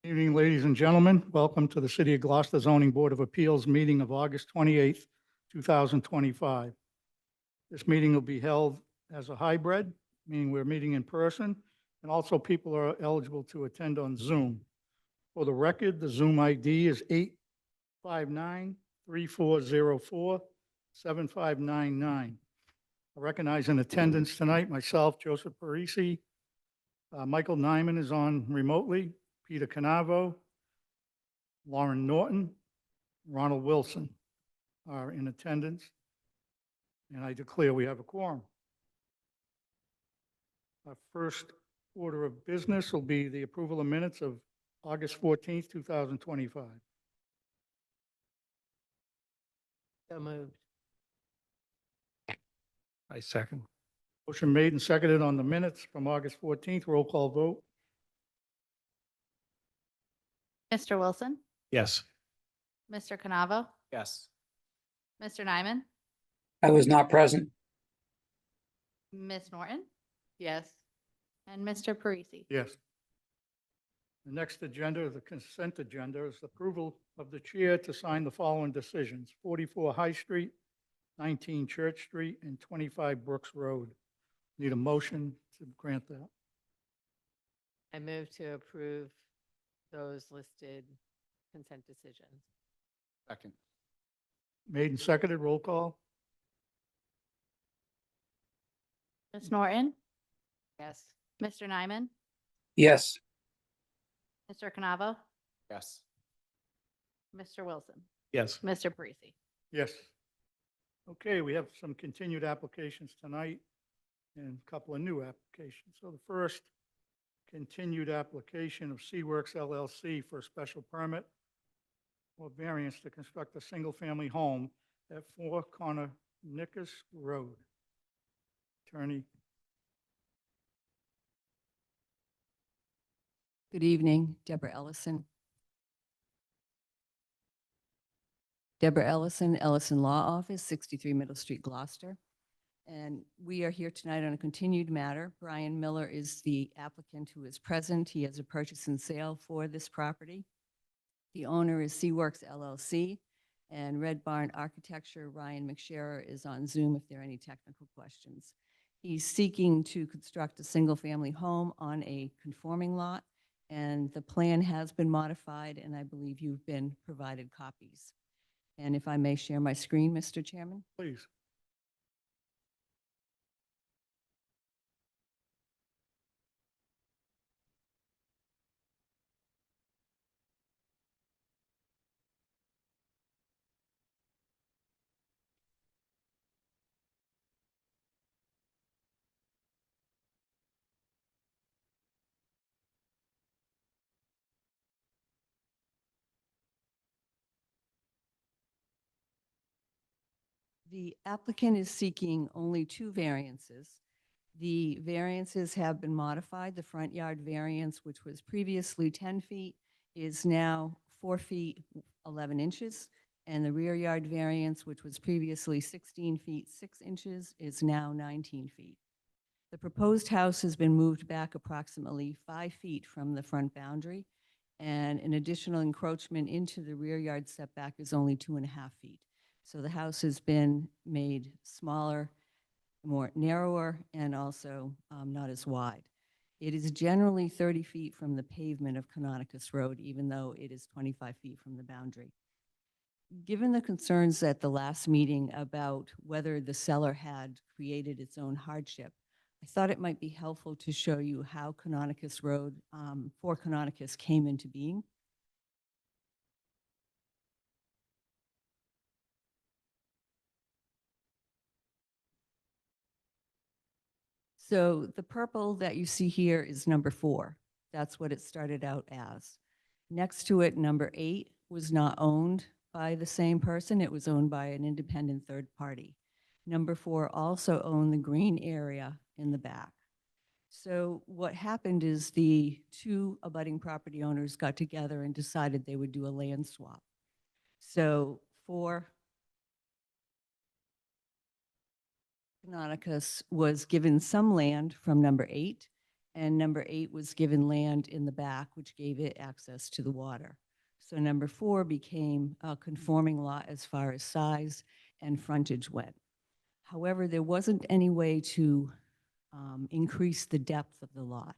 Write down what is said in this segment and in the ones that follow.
Evening, ladies and gentlemen. Welcome to the City of Gloucester Zoning Board of Appeals meeting of August 28th, 2025. This meeting will be held as a hybrid, meaning we're meeting in person, and also people are eligible to attend on Zoom. For the record, the Zoom ID is 859-3404-7599. I recognize in attendance tonight myself, Joseph Parisi. Michael Nyman is on remotely. Peter Canavo, Lauren Norton, Ronald Wilson are in attendance, and I declare we have a quorum. Our first order of business will be the approval of minutes of August 14th, 2025. So moved. I second. Motion made and seconded on the minutes from August 14th. Roll call vote. Mr. Wilson, Yes. Mr. Canavo, Yes. Mr. Nyman, I was not present. Ms. Norton, Yes. and Mr. Parisi. Yes. The next agenda, the consent agenda, is approval of the chair to sign the following decisions: 44 High Street, 19 Church Street, and 25 Brooks Road. Need a motion to grant that. I move to approve those listed consent decisions. Second. Made and seconded, roll call. Ms. Norton, Yes. Mr. Nyman, Yes, Mr. Canavo, Yes. Mr. Wilson, Yes. Mr. Parisi. Yes. Okay, we have some continued applications tonight and a couple of new applications. So the first continued application of Seaworks LLC for a special permit or variance to construct a single-family home at 4 Nickus Road. Attorney, Good evening, Deborah Ellison. Deborah Ellison, Ellison Law Office, 63 Middle Street, Gloucester. And we are here tonight on a continued matter. Brian Miller is the applicant who is present. He has a purchase and sale for this property. The owner is Seaworks LLC, and Red Barn Architecture, Ryan McSharer, is on Zoom if there are any technical questions. He's seeking to construct a single-family home on a conforming lot, and the plan has been modified, and I believe you've been provided copies. And if I may share my screen, Mr. Chairman? please. The applicant is seeking only 2 variances. The variances have been modified. The front yard variance, which was previously 10 feet, is now 4 feet 11 inches. And the rear yard variance, which was previously 16 feet 6 inches, is now 19 feet. The proposed house has been moved back approximately 5 feet from the front boundary, and an additional encroachment into the rear yard setback is only 2.5 feet. So the house has been made smaller, more narrower, and also not as wide. It is generally 30 feet from the pavement of Canonicus Road, even though it is 25 feet from the boundary. Given the concerns at the last meeting about whether the seller had created its own hardship, I thought it might be helpful to show you how Canonicus Road, 4 Canonicus, came into being. So the purple that you see here is number 4. That's what it started out as. Next to it, number 8 was not owned by the same person. It was owned by an independent third party. Number 4 also owned the green area in the back. So what happened is the 2 abutting property owners got together and decided they would do a land swap. So 4 Canonicus was given some land from number 8, And number 8 was given land in the back, which gave it access to the water. So number 4 became a conforming lot as far as size and frontage went. However, there wasn't any way to increase the depth of the lot.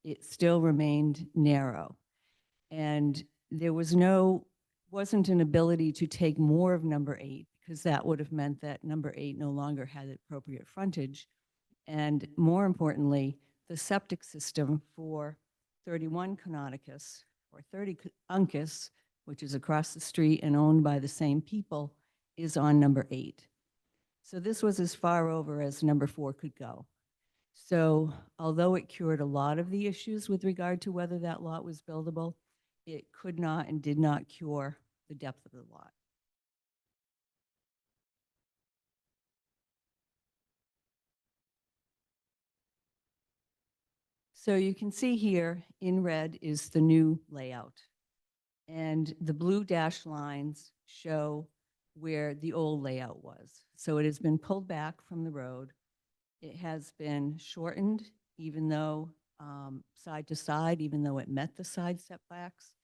It still remained narrow. And there wasn't an ability to take more of number 8, because that would have meant that number 8 no longer had appropriate frontage. And more importantly, the septic system for 31 Canonicus, or 30 Uncas, which is across the street and owned by the same people, is on number 8. So this was as far over as number 4 could go. So although it cured a lot of the issues with regard to whether that lot was buildable, it could not and did not cure the depth of the lot. So you can see here in red is the new layout. And the blue dashed lines show where the old layout was. So it has been pulled back from the road. It has been shortened, even though side to side, even though it met the side setbacks.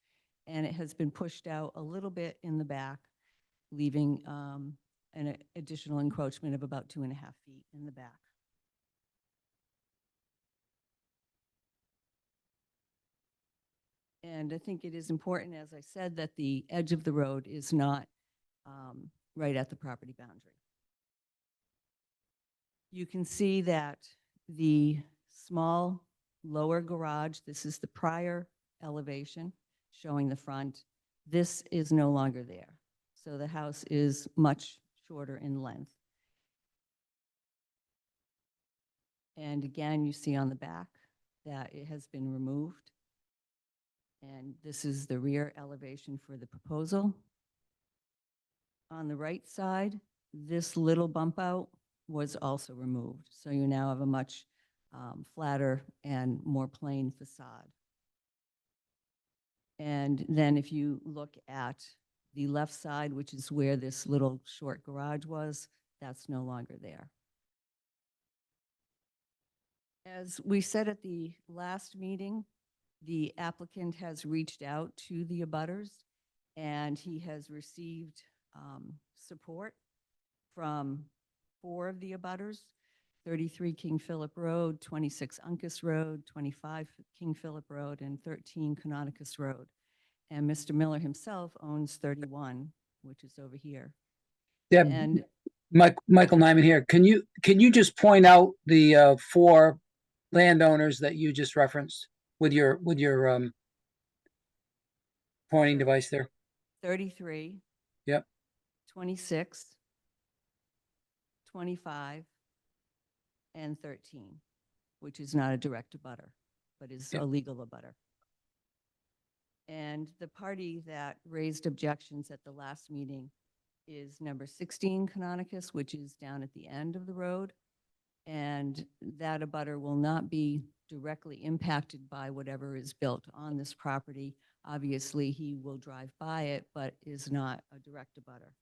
And it has been pushed out a little bit in the back, leaving an additional encroachment of about 2.5 feet in the back. And I think it is important, as I said, that the edge of the road is not right at the property boundary. You can see that the small lower garage, this is the prior elevation showing the front. This is no longer there. So the house is much shorter in length. And again, you see on the back that it has been removed. And this is the rear elevation for the proposal. On the right side, this little bump out was also removed. So you now have a much flatter and more plain facade. And then if you look at the left side, which is where this little short garage was, that's no longer there. As we said at the last meeting, the applicant has reached out to the abutters, and he has received support from 4 of the abutters: 33 King Philip Road, 26 Uncas Road, 25 King Philip Road, and 13 Canonicus Road. And Mr. Miller himself owns 31, which is over here. Deb, And Michael Nyman here. Can you just point out the 4 landowners that you just referenced with your pointing device there? 33. Yep. 26, 25, and 13, which is not a direct abutter, but is Yep. a legal abutter. And the party that raised objections at the last meeting is number 16 Canonicus, which is down at the end of the road. And that abutter will not be directly impacted by whatever is built on this property. Obviously, he will drive by it, but is not a direct abutter.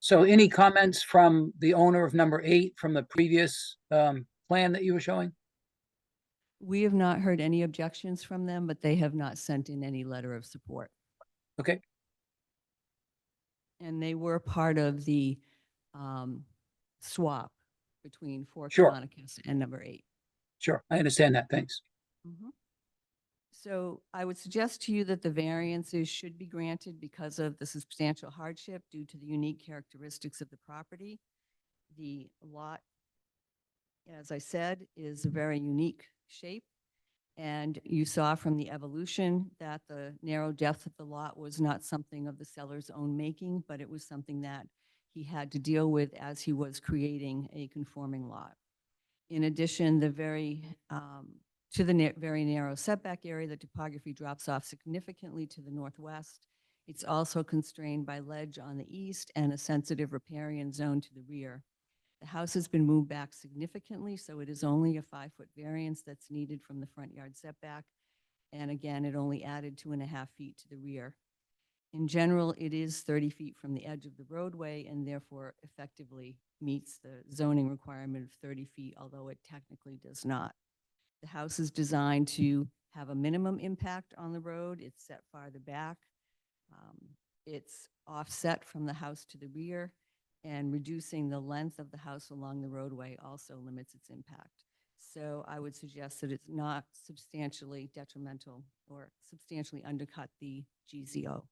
So any comments from the owner of number 8 from the previous plan that you were showing? We have not heard any objections from them, but they have not sent in any letter of support. Okay, And they were part of the swap between 4 Sure. Canonicus and number 8. sure. I understand that. Thanks. Mhm. So I would suggest to you that the variances should be granted because of the substantial hardship due to the unique characteristics of the property. The lot, as I said, is a very unique shape. And you saw from the evolution that the narrow depth of the lot was not something of the seller's own making, but it was something that he had to deal with as he was creating a conforming lot. In addition, very narrow setback area, the topography drops off significantly to the northwest. It's also constrained by ledge on the east and a sensitive riparian zone to the rear. The house has been moved back significantly, so it is only a 5-foot variance that's needed from the front yard setback. And again, it only added 2.5 feet to the rear. In general, it is 30 feet from the edge of the roadway and therefore effectively meets the zoning requirement of 30 feet, although it technically does not. The house is designed to have a minimum impact on the road. It's set farther back. It's offset from the house to the rear, and reducing the length of the house along the roadway also limits its impact. So I would suggest that it's not substantially detrimental or substantially undercut the GZO.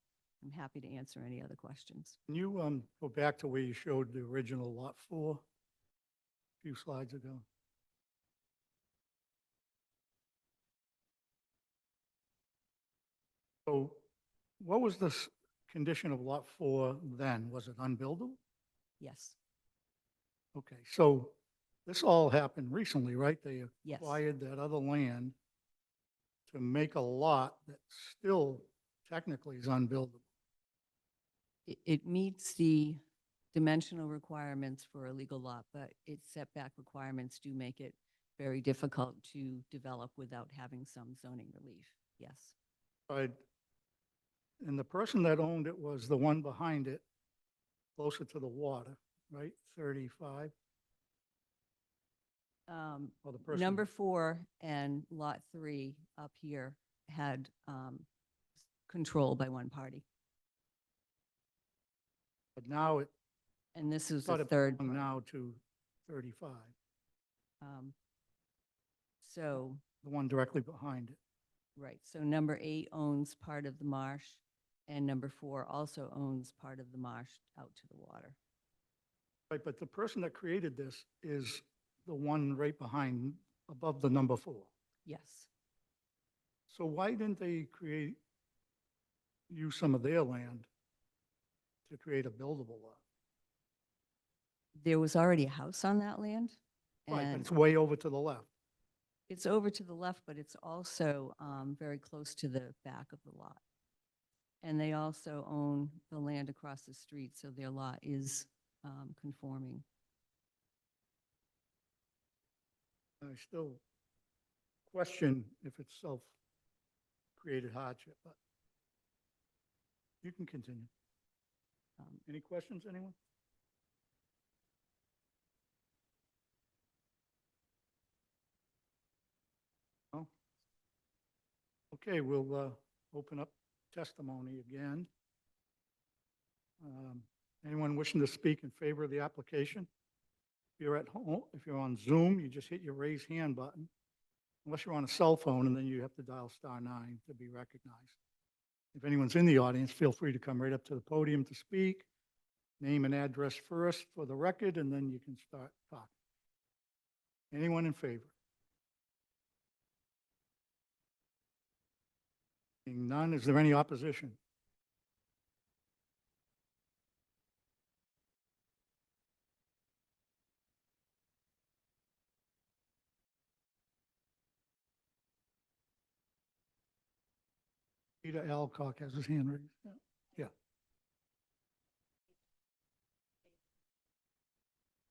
I'm happy to answer any other questions. Can you go back to where you showed the original Lot 4 a few slides ago? So what was the condition of Lot 4 then? Was it unbuildable? Yes, Okay, so this all happened recently, right? They yes. acquired that other land to make a lot that still technically is unbuildable. It meets the dimensional requirements for a legal lot, but its setback requirements do make it very difficult to develop without having some zoning relief. Yes, Right. And the person that owned it was the one behind it, closer to the water, right? 35? Or the person? Number 4 and Lot 3 up here had control by one party. But now it And this is sort the of third. belong party. now to 35, So, the one directly behind it. right, so number 8 owns part of the marsh, and number 4 also owns part of the marsh out to the water. Right, but the person that created this is the one right behind, above the number 4. Yes. So why didn't they use some of their land to create a buildable lot? There was already a house on that land. Right, but And it's way over to the left. it's over to the left, but it's also very close to the back of the lot. And they also own the land across the street, so their lot is conforming. I still question if it's self-created hardship, but you can continue. Um, Any questions, anyone? No? Okay, we'll open up testimony again. Anyone wishing to speak in favor of the application? If you're at home, if you're on Zoom, you just hit your raise hand button. Unless you're on a cell phone, and then you have to dial *9 to be recognized. If anyone's in the audience, feel free to come right up to the podium to speak. Name and address first for the record, and then you can start talking. Anyone in favor? Seeing none, is there any opposition? Peter Alcock has his hand raised. Yeah.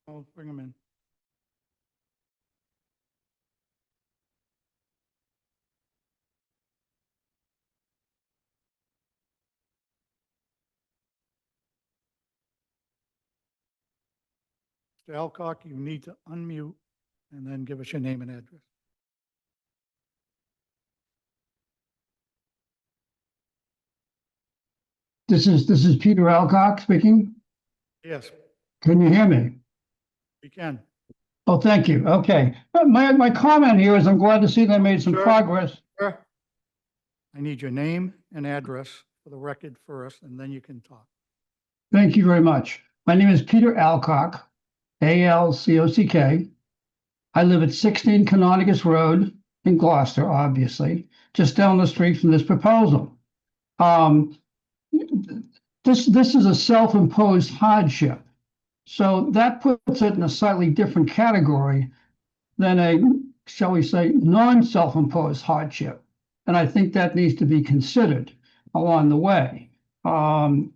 I'll bring him in. Mr. Alcock, you need to unmute and then give us your name and address. This is Peter Alcock speaking. Yes, Can you hear me? we can. Oh, thank you. Okay. My comment here is I'm glad to see they made some Sure. progress. Sir, I need your name and address for the record first, and then you can talk. Thank you very much. My name is Peter Alcock, Alcock. I live at 16 Canonicus Road in Gloucester, obviously, just down the street from this proposal. This is a self-imposed hardship. So that puts it in a slightly different category than a, shall we say, non-self-imposed hardship. And I think that needs to be considered along the way. The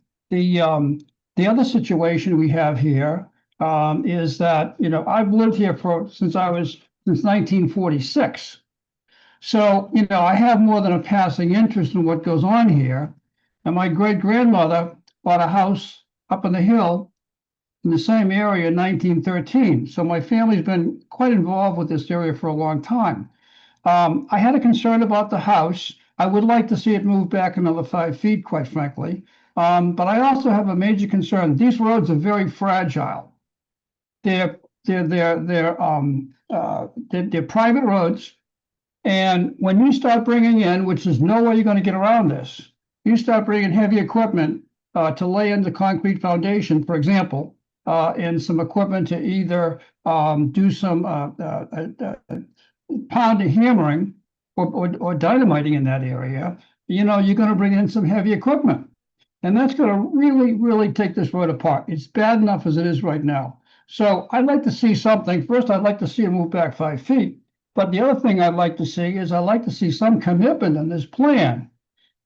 other situation we have here is that, I've lived here since 1946. So, I have more than a passing interest in what goes on here. And my great-grandmother bought a house up on the hill in the same area in 1913. So my family's been quite involved with this area for a long time. I had a concern about the house. I would like to see it move back another 5 feet, quite frankly. But I also have a major concern. These roads are very fragile. They're private roads. And when you start bringing in, which there's no way you're going to get around this, you start bringing heavy equipment to lay in the concrete foundation, for example, and some equipment to either do some pounding, hammering, or dynamiting in that area, you're going to bring in some heavy equipment. And that's going to really, really take this road apart. It's bad enough as it is right now. So I'd like to see something. First, I'd like to see it move back 5 feet. But the other thing I'd like to see is I'd like to see some commitment in this plan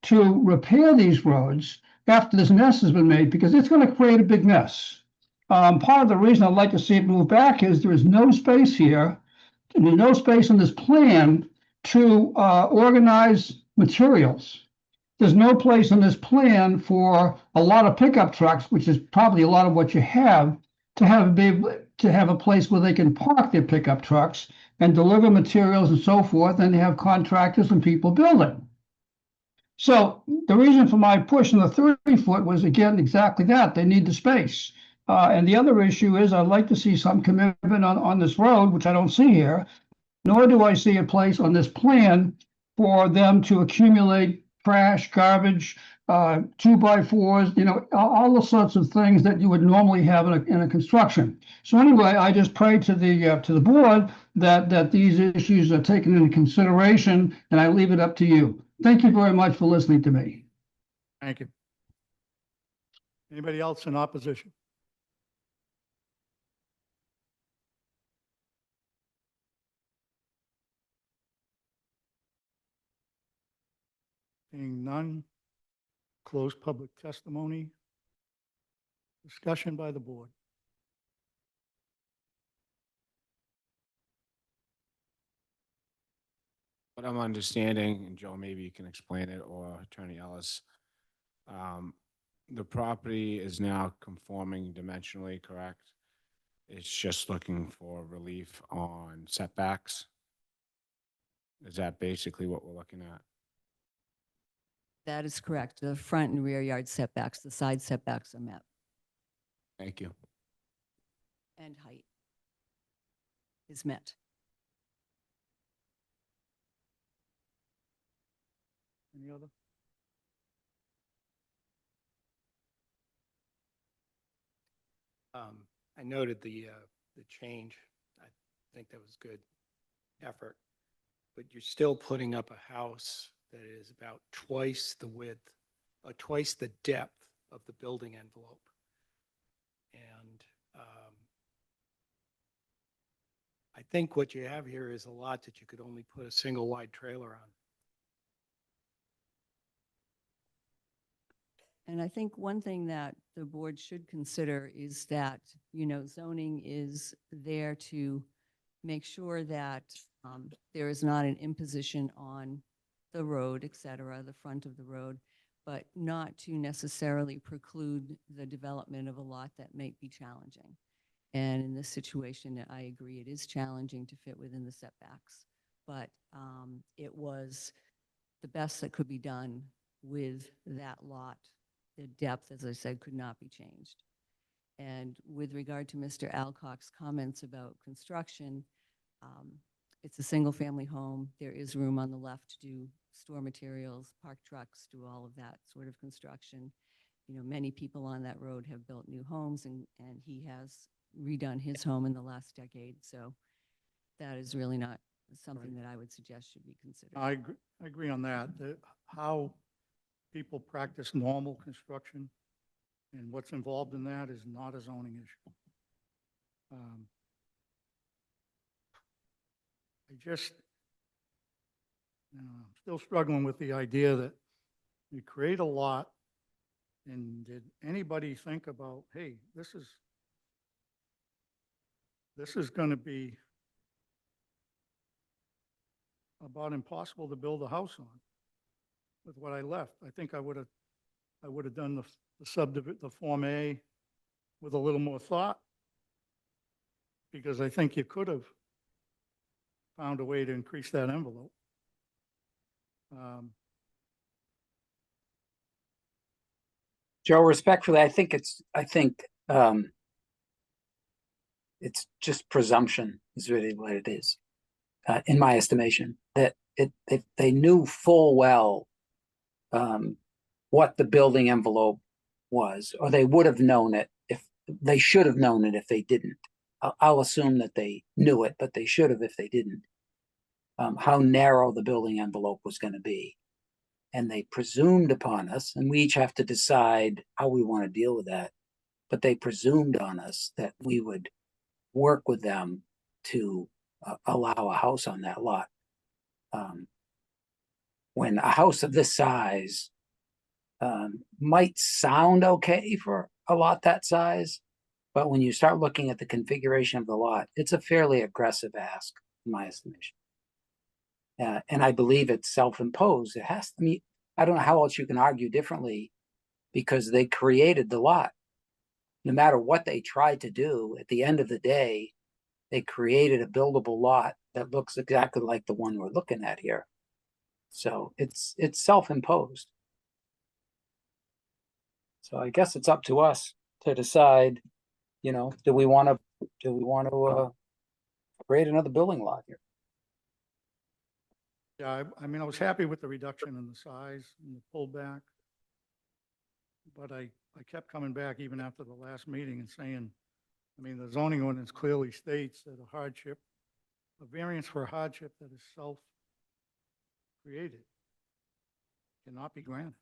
to repair these roads after this mess has been made, because it's going to create a big mess. Part of the reason I'd like to see it move back is there is no space here, and there's no space in this plan to organize materials. There's no place in this plan for a lot of pickup trucks, which is probably a lot of what you have, to have a place where they can park their pickup trucks and deliver materials and so forth, and they have contractors and people building. So the reason for my push in the 30-foot was, again, exactly that. They need the space. And the other issue is I'd like to see some commitment on this road, which I don't see here, nor do I see a place on this plan for them to accumulate trash, garbage, 2x4s, all the sorts of things that you would normally have in a construction. So anyway, I just pray to the board that these issues are taken into consideration, and I leave it up to you. Thank you very much for listening to me. Thank you. Anybody else in opposition? Seeing none, close public testimony. Discussion by the board. What I'm understanding, and Joe, maybe you can explain it, or Attorney Ellis, the property is now conforming dimensionally, correct? It's just looking for relief on setbacks? Is that basically what we're looking at? That is correct. The front and rear yard setbacks, the side setbacks are met, Thank you. and height is met. Any other? I noted the change. I think that was good effort. But you're still putting up a house that is about twice the width, or twice the depth of the building envelope. And I think what you have here is a lot that you could only put a single wide trailer on. And I think one thing that the board should consider is that, zoning is there to make sure that there is not an imposition on the road, et cetera, the front of the road, but not to necessarily preclude the development of a lot that might be challenging. And in this situation, I agree, it is challenging to fit within the setbacks, but it was the best that could be done with that lot. The depth, as I said, could not be changed. And with regard to Mr. Alcock's comments about construction, it's a single-family home. There is room on the left to do store materials, park trucks, do all of that sort of construction. Many people on that road have built new homes, and he has redone his home in the last decade. So that is really not something that I would suggest should be considered. I agree on that. How people practice normal construction and what's involved in that is not a zoning issue. I'm still struggling with the idea that you create a lot, and did anybody think about, hey, this is going to be about impossible to build a house on with what I left. I think I would have I would have done the Form A with a little more thought. Because I think you could have found a way to increase that envelope. Joe, respectfully, it's just presumption is really what it is, in my estimation, that they knew full well what the building envelope was, or they would have known it if they should have known it if they didn't. I'll assume that they knew it, but they should have if they didn't. How narrow the building envelope was going to be. And they presumed upon us, and we each have to decide how we want to deal with that. But they presumed on us that we would work with them to allow a house on that lot. When a house of this size might sound okay for a lot that size, but when you start looking at the configuration of the lot, it's a fairly aggressive ask, in my estimation. And I believe it's self-imposed. It has to meet, I don't know how else you can argue differently, because they created the lot. No matter what they tried to do, at the end of the day, they created a buildable lot that looks exactly like the one we're looking at here. So it's self-imposed. So I guess it's up to us to decide, do we want to create another building lot here? Yeah, I mean, I was happy with the reduction in the size and the pullback. But I kept coming back even after the last meeting and saying, I mean, the zoning ordinance clearly states that a variance for a hardship that is self-created cannot be granted.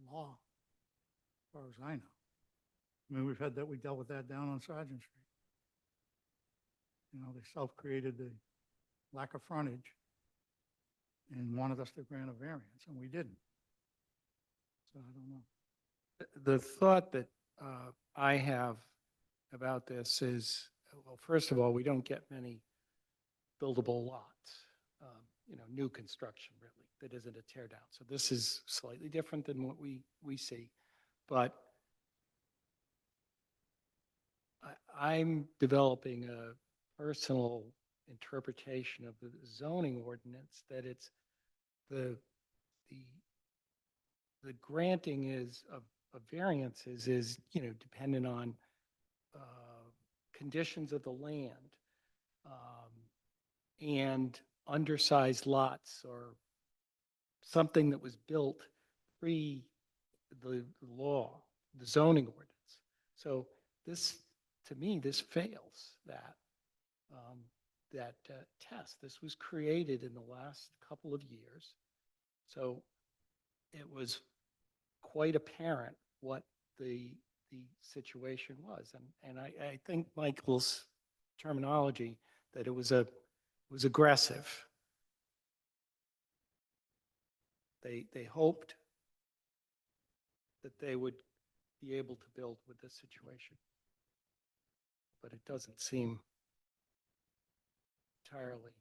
Law, as far as I know. I mean, we dealt with that down on Sergeant Street. They self-created the lack of frontage and wanted us to grant a variance, and we didn't. So I don't know. The thought that I have about this is, well, first of all, we don't get many buildable lots, new construction really, that isn't a tear down. So this is slightly different than what we see. But I'm developing a personal interpretation of the zoning ordinance that it's the granting of variances is, dependent on conditions of the land and undersized lots or something that was built pre the law, the zoning ordinance. So this, to me, this fails that test. This was created in the last couple of years. So it was quite apparent what the situation was. And I think Michael's terminology that it was aggressive. They hoped that they would be able to build with this situation. But it doesn't seem entirely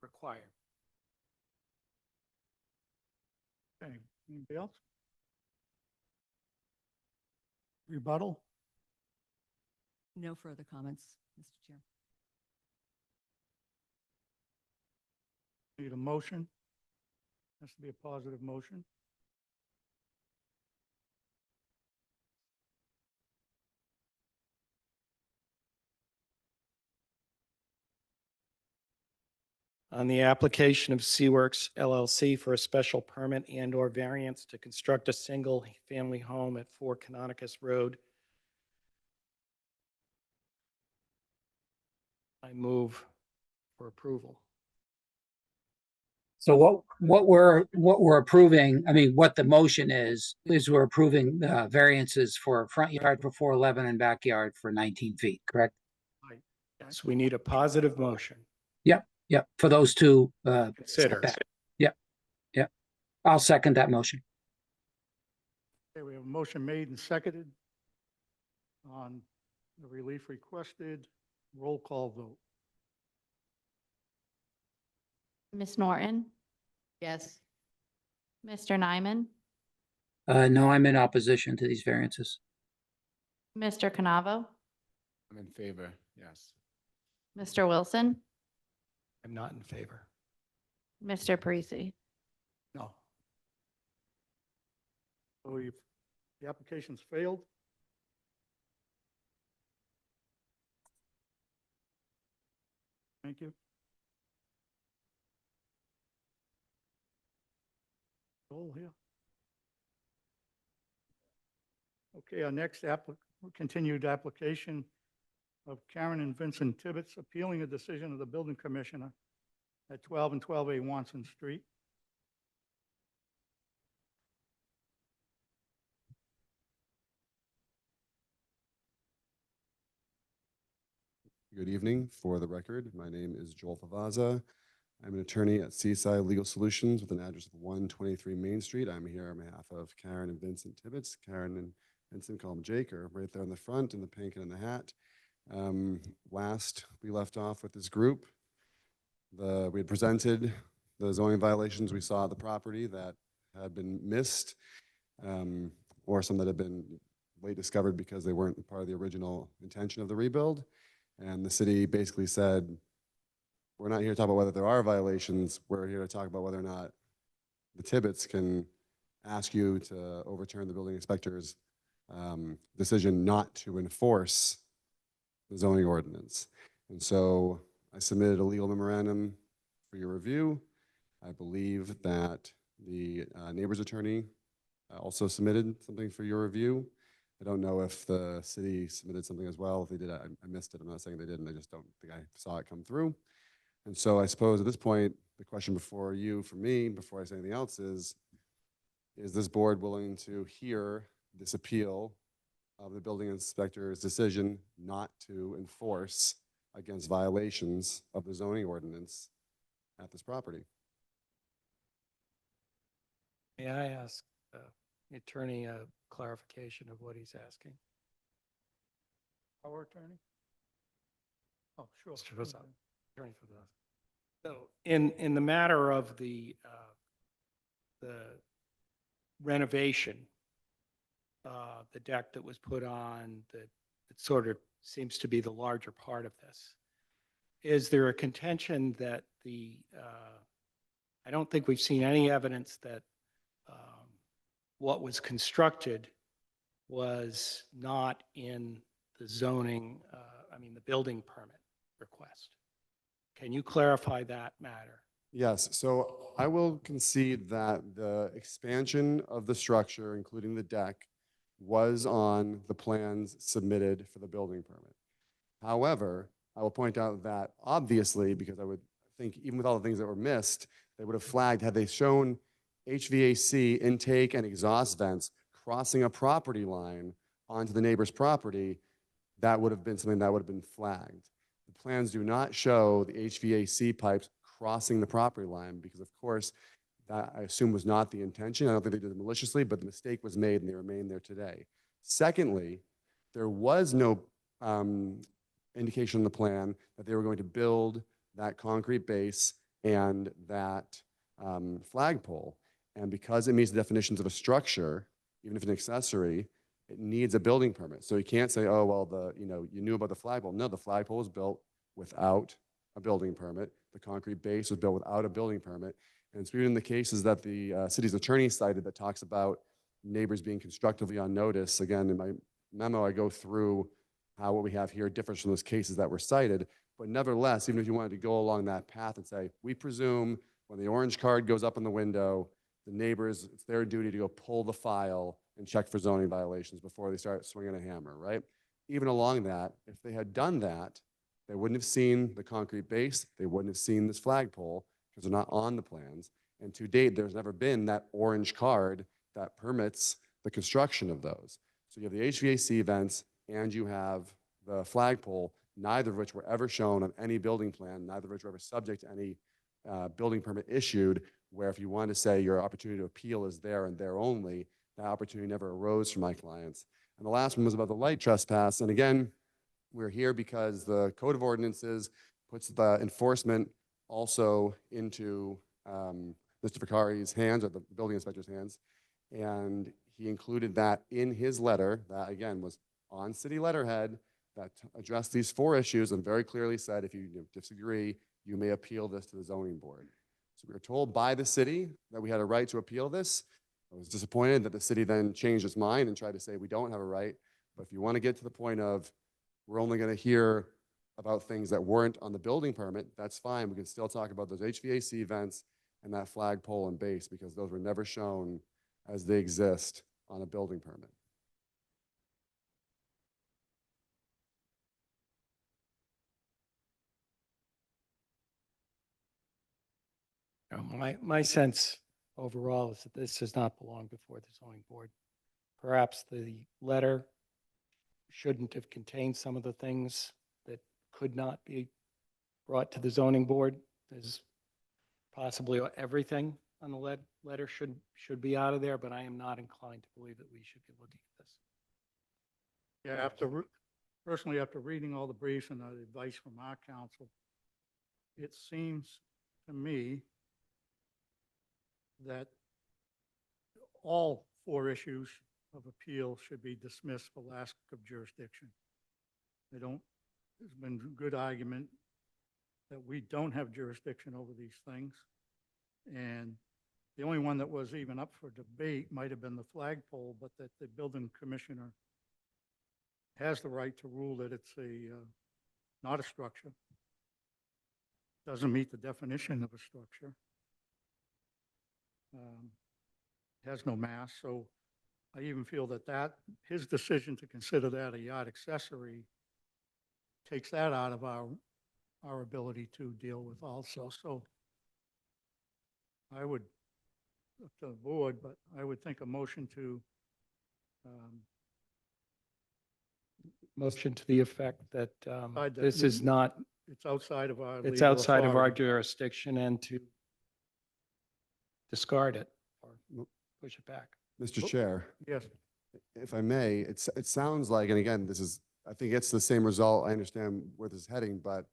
required. Okay, anybody else? Rebuttal? No further comments, Mr. Chair. Need a motion? Has to be a positive motion. On the application of Seaworks LLC for a special permit and/or variance to construct a single-family home at 4 Canonicus Road, I move for approval. So what we're approving, I mean, what the motion is we're approving variances for front yard for 411 and backyard for 19 feet, correct? Yes, we need a positive motion. Yep, for those two Consider. setback. Yep. I'll second that motion. Okay, we have a motion made and seconded on the relief requested. Roll call vote. Ms. Norton, Yes. Mr. Nyman, No, I'm in opposition to these variances. Mr. Canavo, I'm in favor, yes. Mr. Wilson, I'm not in favor. Mr. Parisi. No. So the application's failed. Thank you. All here. Okay, our next continued application of Karen and Vincent Tibbetts appealing a decision of the building commissioner at 12 and 12A Watson Street. Good evening. For the record, my name is Joel Favaza. I'm an attorney at Seaside Legal Solutions with an address of 123 Main Street. I'm here on behalf of Karen and Vincent Tibbetts. Karen and Vincent, call them Jake, are right there in the front in the pink and in the hat. Last we left off with this group, we had presented the zoning violations we saw at the property that had been missed, or some that had been late discovered because they weren't part of the original intention of the rebuild. And the city basically said, we're not here to talk about whether there are violations. We're here to talk about whether or not the Tibbetts can ask you to overturn the building inspector's decision not to enforce the zoning ordinance. And so I submitted a legal memorandum for your review. I believe that the neighbor's attorney also submitted something for your review. I don't know if the city submitted something as well. If they did, I missed it. I'm not saying they didn't. I just don't think I saw it come through. And so I suppose at this point, the question before you, for me, before I say anything else is this board willing to hear this appeal of the building inspector's decision not to enforce against violations of the zoning ordinance at this property? May I ask the attorney a clarification of what he's asking? Our attorney? Oh, sure. Mr. Vazan. Attorney for the. So in the matter of the renovation, the deck that was put on, that sort of seems to be the larger part of this. Is there a contention that I don't think we've seen any evidence that what was constructed was not in the zoning, the building permit request. Can you clarify that matter? Yes, so I will concede that the expansion of the structure, including the deck, was on the plans submitted for the building permit. However, I will point out that obviously, because I would think even with all the things that were missed, they would have flagged, had they shown HVAC intake and exhaust vents crossing a property line onto the neighbor's property, that would have been something that would have been flagged. The plans do not show the HVAC pipes crossing the property line because, of course, that I assume was not the intention. I don't think they did it maliciously, but the mistake was made and they remain there today. Secondly, there was no indication in the plan that they were going to build that concrete base and that flagpole. And because it meets the definitions of a structure, even if it's an accessory, it needs a building permit. So you can't say, oh, well, you knew about the flagpole. No, the flagpole was built without a building permit. The concrete base was built without a building permit. And so even in the cases that the city's attorney cited that talks about neighbors being constructively on notice, again, in my memo, I go through how what we have here differs from those cases that were cited. But nevertheless, even if you wanted to go along that path and say, we presume when the orange card goes up in the window, the neighbors, it's their duty to go pull the file and check for zoning violations before they start swinging a hammer, right? Even along that, if they had done that, they wouldn't have seen the concrete base, they wouldn't have seen this flagpole because they're not on the plans. And to date, there's never been that orange card that permits the construction of those. So you have the HVAC vents and you have the flagpole, neither of which were ever shown on any building plan, neither of which were ever subject to any building permit issued, where if you want to say your opportunity to appeal is there and there only, that opportunity never arose for my clients. And the last one was about the light trespass. And again, we're here because the Code of Ordinances puts the enforcement also into the Mr. Vicari's hands, or the building inspector's hands. And he included that in his letter, that again was on city letterhead, that addressed these 4 issues and very clearly said, if you disagree, you may appeal this to the zoning board. So we were told by the city that we had a right to appeal this. I was disappointed that the city then changed its mind and tried to say we don't have a right. But if you want to get to the point of we're only going to hear about things that weren't on the building permit, that's fine. We can still talk about those HVAC vents and that flagpole and base, because those were never shown as they exist on a building permit. My sense overall is that this does not belong before the zoning board. Perhaps the letter shouldn't have contained some of the things that could not be brought to the zoning board. There's possibly everything on the letter should be out of there, but I am not inclined to believe that we should be looking at this. Yeah, personally, after reading all the briefs and the advice from our counsel, it seems to me that all 4 issues of appeal should be dismissed for lack of jurisdiction. There's been good argument that we don't have jurisdiction over these things. And the only one that was even up for debate might have been the flagpole, but that the building commissioner has the right to rule that it's not a structure. Doesn't meet the definition of a structure. Has no mass, so I even feel that his decision to consider that a yard accessory takes that out of our ability to deal with also. So I would, up to the board, but I would think a motion to Motion to the effect that That this is not, it's outside of our it's legal outside of our authority. jurisdiction, and to discard it or push it back. Mr. Chair, Yes, if I may, it sounds like, and again, I think it's the same result. I understand where this is heading, but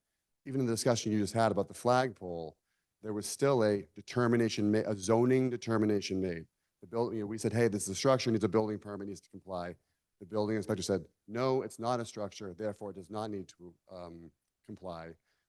even in the discussion you just had about the flagpole, there was still a determination, a zoning determination made. The building, we said, hey, this is a structure, needs a building permit, needs to comply. The building inspector said, no, it's not a structure, therefore it does not need to comply.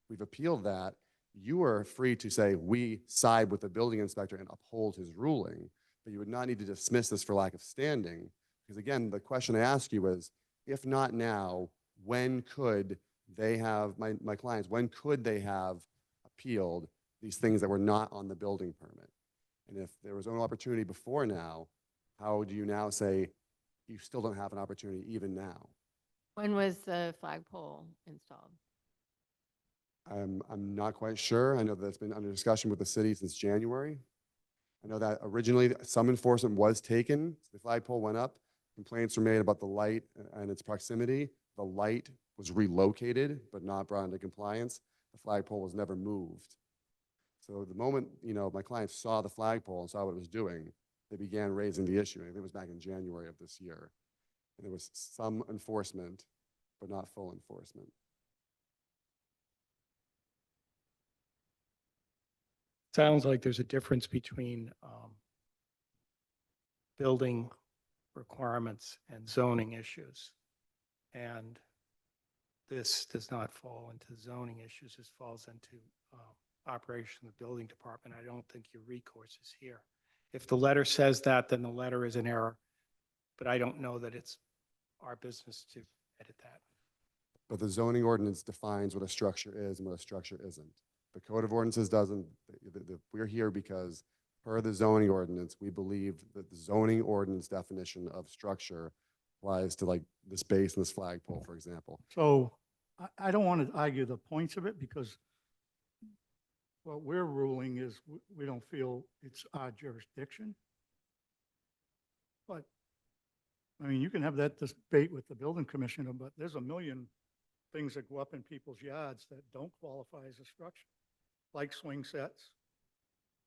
We've appealed that. You are free to say, we side with the building inspector and uphold his ruling, but you would not need to dismiss this for lack of standing. Because again, the question I ask you is, if not now, when could they have, my clients, when could they have appealed these things that were not on the building permit? And if there was no opportunity before now, how do you now say you still don't have an opportunity even now? When was the flagpole installed? I'm not quite sure. I know that's been under discussion with the city since January. I know that originally some enforcement was taken. The flagpole went up. Complaints were made about the light and its proximity. The light was relocated, but not brought into compliance. The flagpole was never moved. So the moment, my clients saw the flagpole and saw what it was doing, they began raising the issue. I think it was back in January of this year. And there was some enforcement, but not full enforcement. Sounds like there's a difference between building requirements and zoning issues. And this does not fall into zoning issues. This falls into operation of the building department. I don't think your recourse is here. If the letter says that, then the letter is an error. But I don't know that it's our business to edit that. But the zoning ordinance defines what a structure is and what a structure isn't. The Code of Ordinances doesn't. We're here because per the zoning ordinance, we believe that the zoning ordinance definition of structure applies to like this base and this flagpole, for example. so I don't want to argue the points of it, because what we're ruling is we don't feel it's our jurisdiction. But, I mean, you can have that debate with the building commissioner, but there's a million things that go up in people's yards that don't qualify as a structure, like swing sets,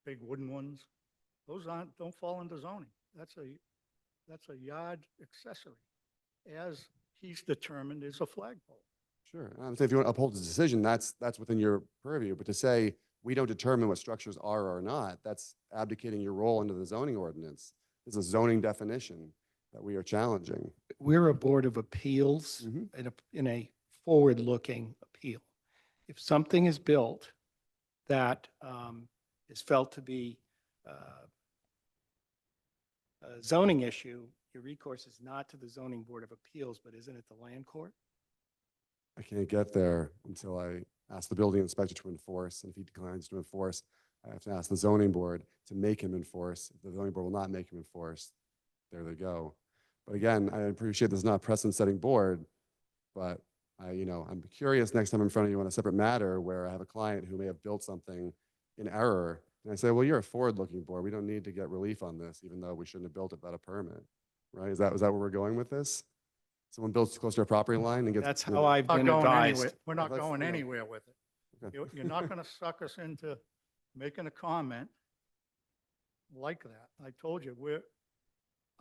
big wooden ones. Those don't fall into zoning. That's a yard accessory, as he's determined is a flagpole. Sure. And I'm saying if you want to uphold the decision, that's within your purview. But to say we don't determine what structures are or not. That's abdicating your role into the zoning ordinance. It's a zoning definition that we are challenging. We're a board of appeals Mhm. in a forward-looking appeal. If something is built that is felt to be a zoning issue, your recourse is not to the zoning board of appeals, but isn't it the land court? I can't get there until I ask the building inspector to enforce. And if he declines to enforce, I have to ask the zoning board to make him enforce. If the zoning board will not make him enforce, there they go. But again, I appreciate this is not a precedent-setting board, but I'm curious next time I'm in front of you on a separate matter where I have a client who may have built something in error. And I say, well, you're a forward-looking board. We don't need to get relief on this, even though we shouldn't have built it without a permit, right? Is that where we're going with this? Someone builds close to a property line and gets. That's how I've Not been going advised. anywhere. We're not Let's, going you know, anywhere with it. Okay. You're not going to suck us into making a comment like that. I told you,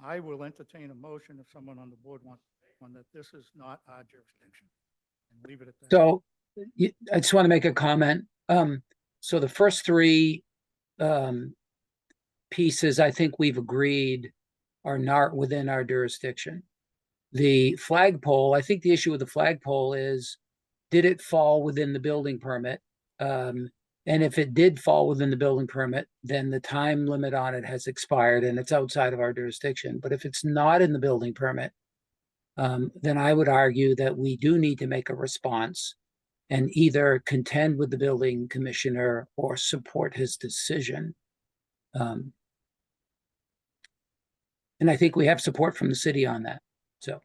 I will entertain a motion if someone on the board wants one, that this is not our jurisdiction. And leave it at that. So I just want to make a comment. So the first three pieces, I think we've agreed are not within our jurisdiction. The flagpole, I think the issue with the flagpole is, did it fall within the building permit? And if it did fall within the building permit, then the time limit on it has expired and it's outside of our jurisdiction. But if it's not in the building permit, then I would argue that we do need to make a response and either contend with the building commissioner or support his decision. And I think we have support from the city on that. So,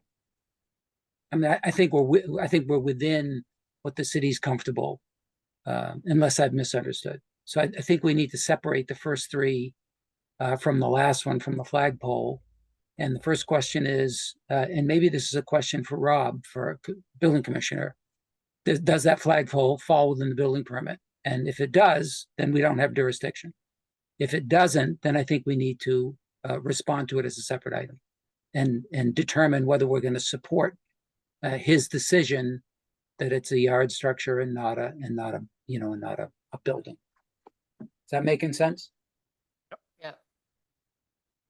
I mean, I think we're within what the city's comfortable, unless I've misunderstood. So I think we need to separate the first three from the last one, from the flagpole. And the first question is, and maybe this is a question for Rob, for building commissioner, does that flagpole fall within the building permit? And if it does, then we don't have jurisdiction. If it doesn't, then I think we need to respond to it as a separate item and determine whether we're going to support his decision that it's a yard structure and not a building. Is that making sense? Yep.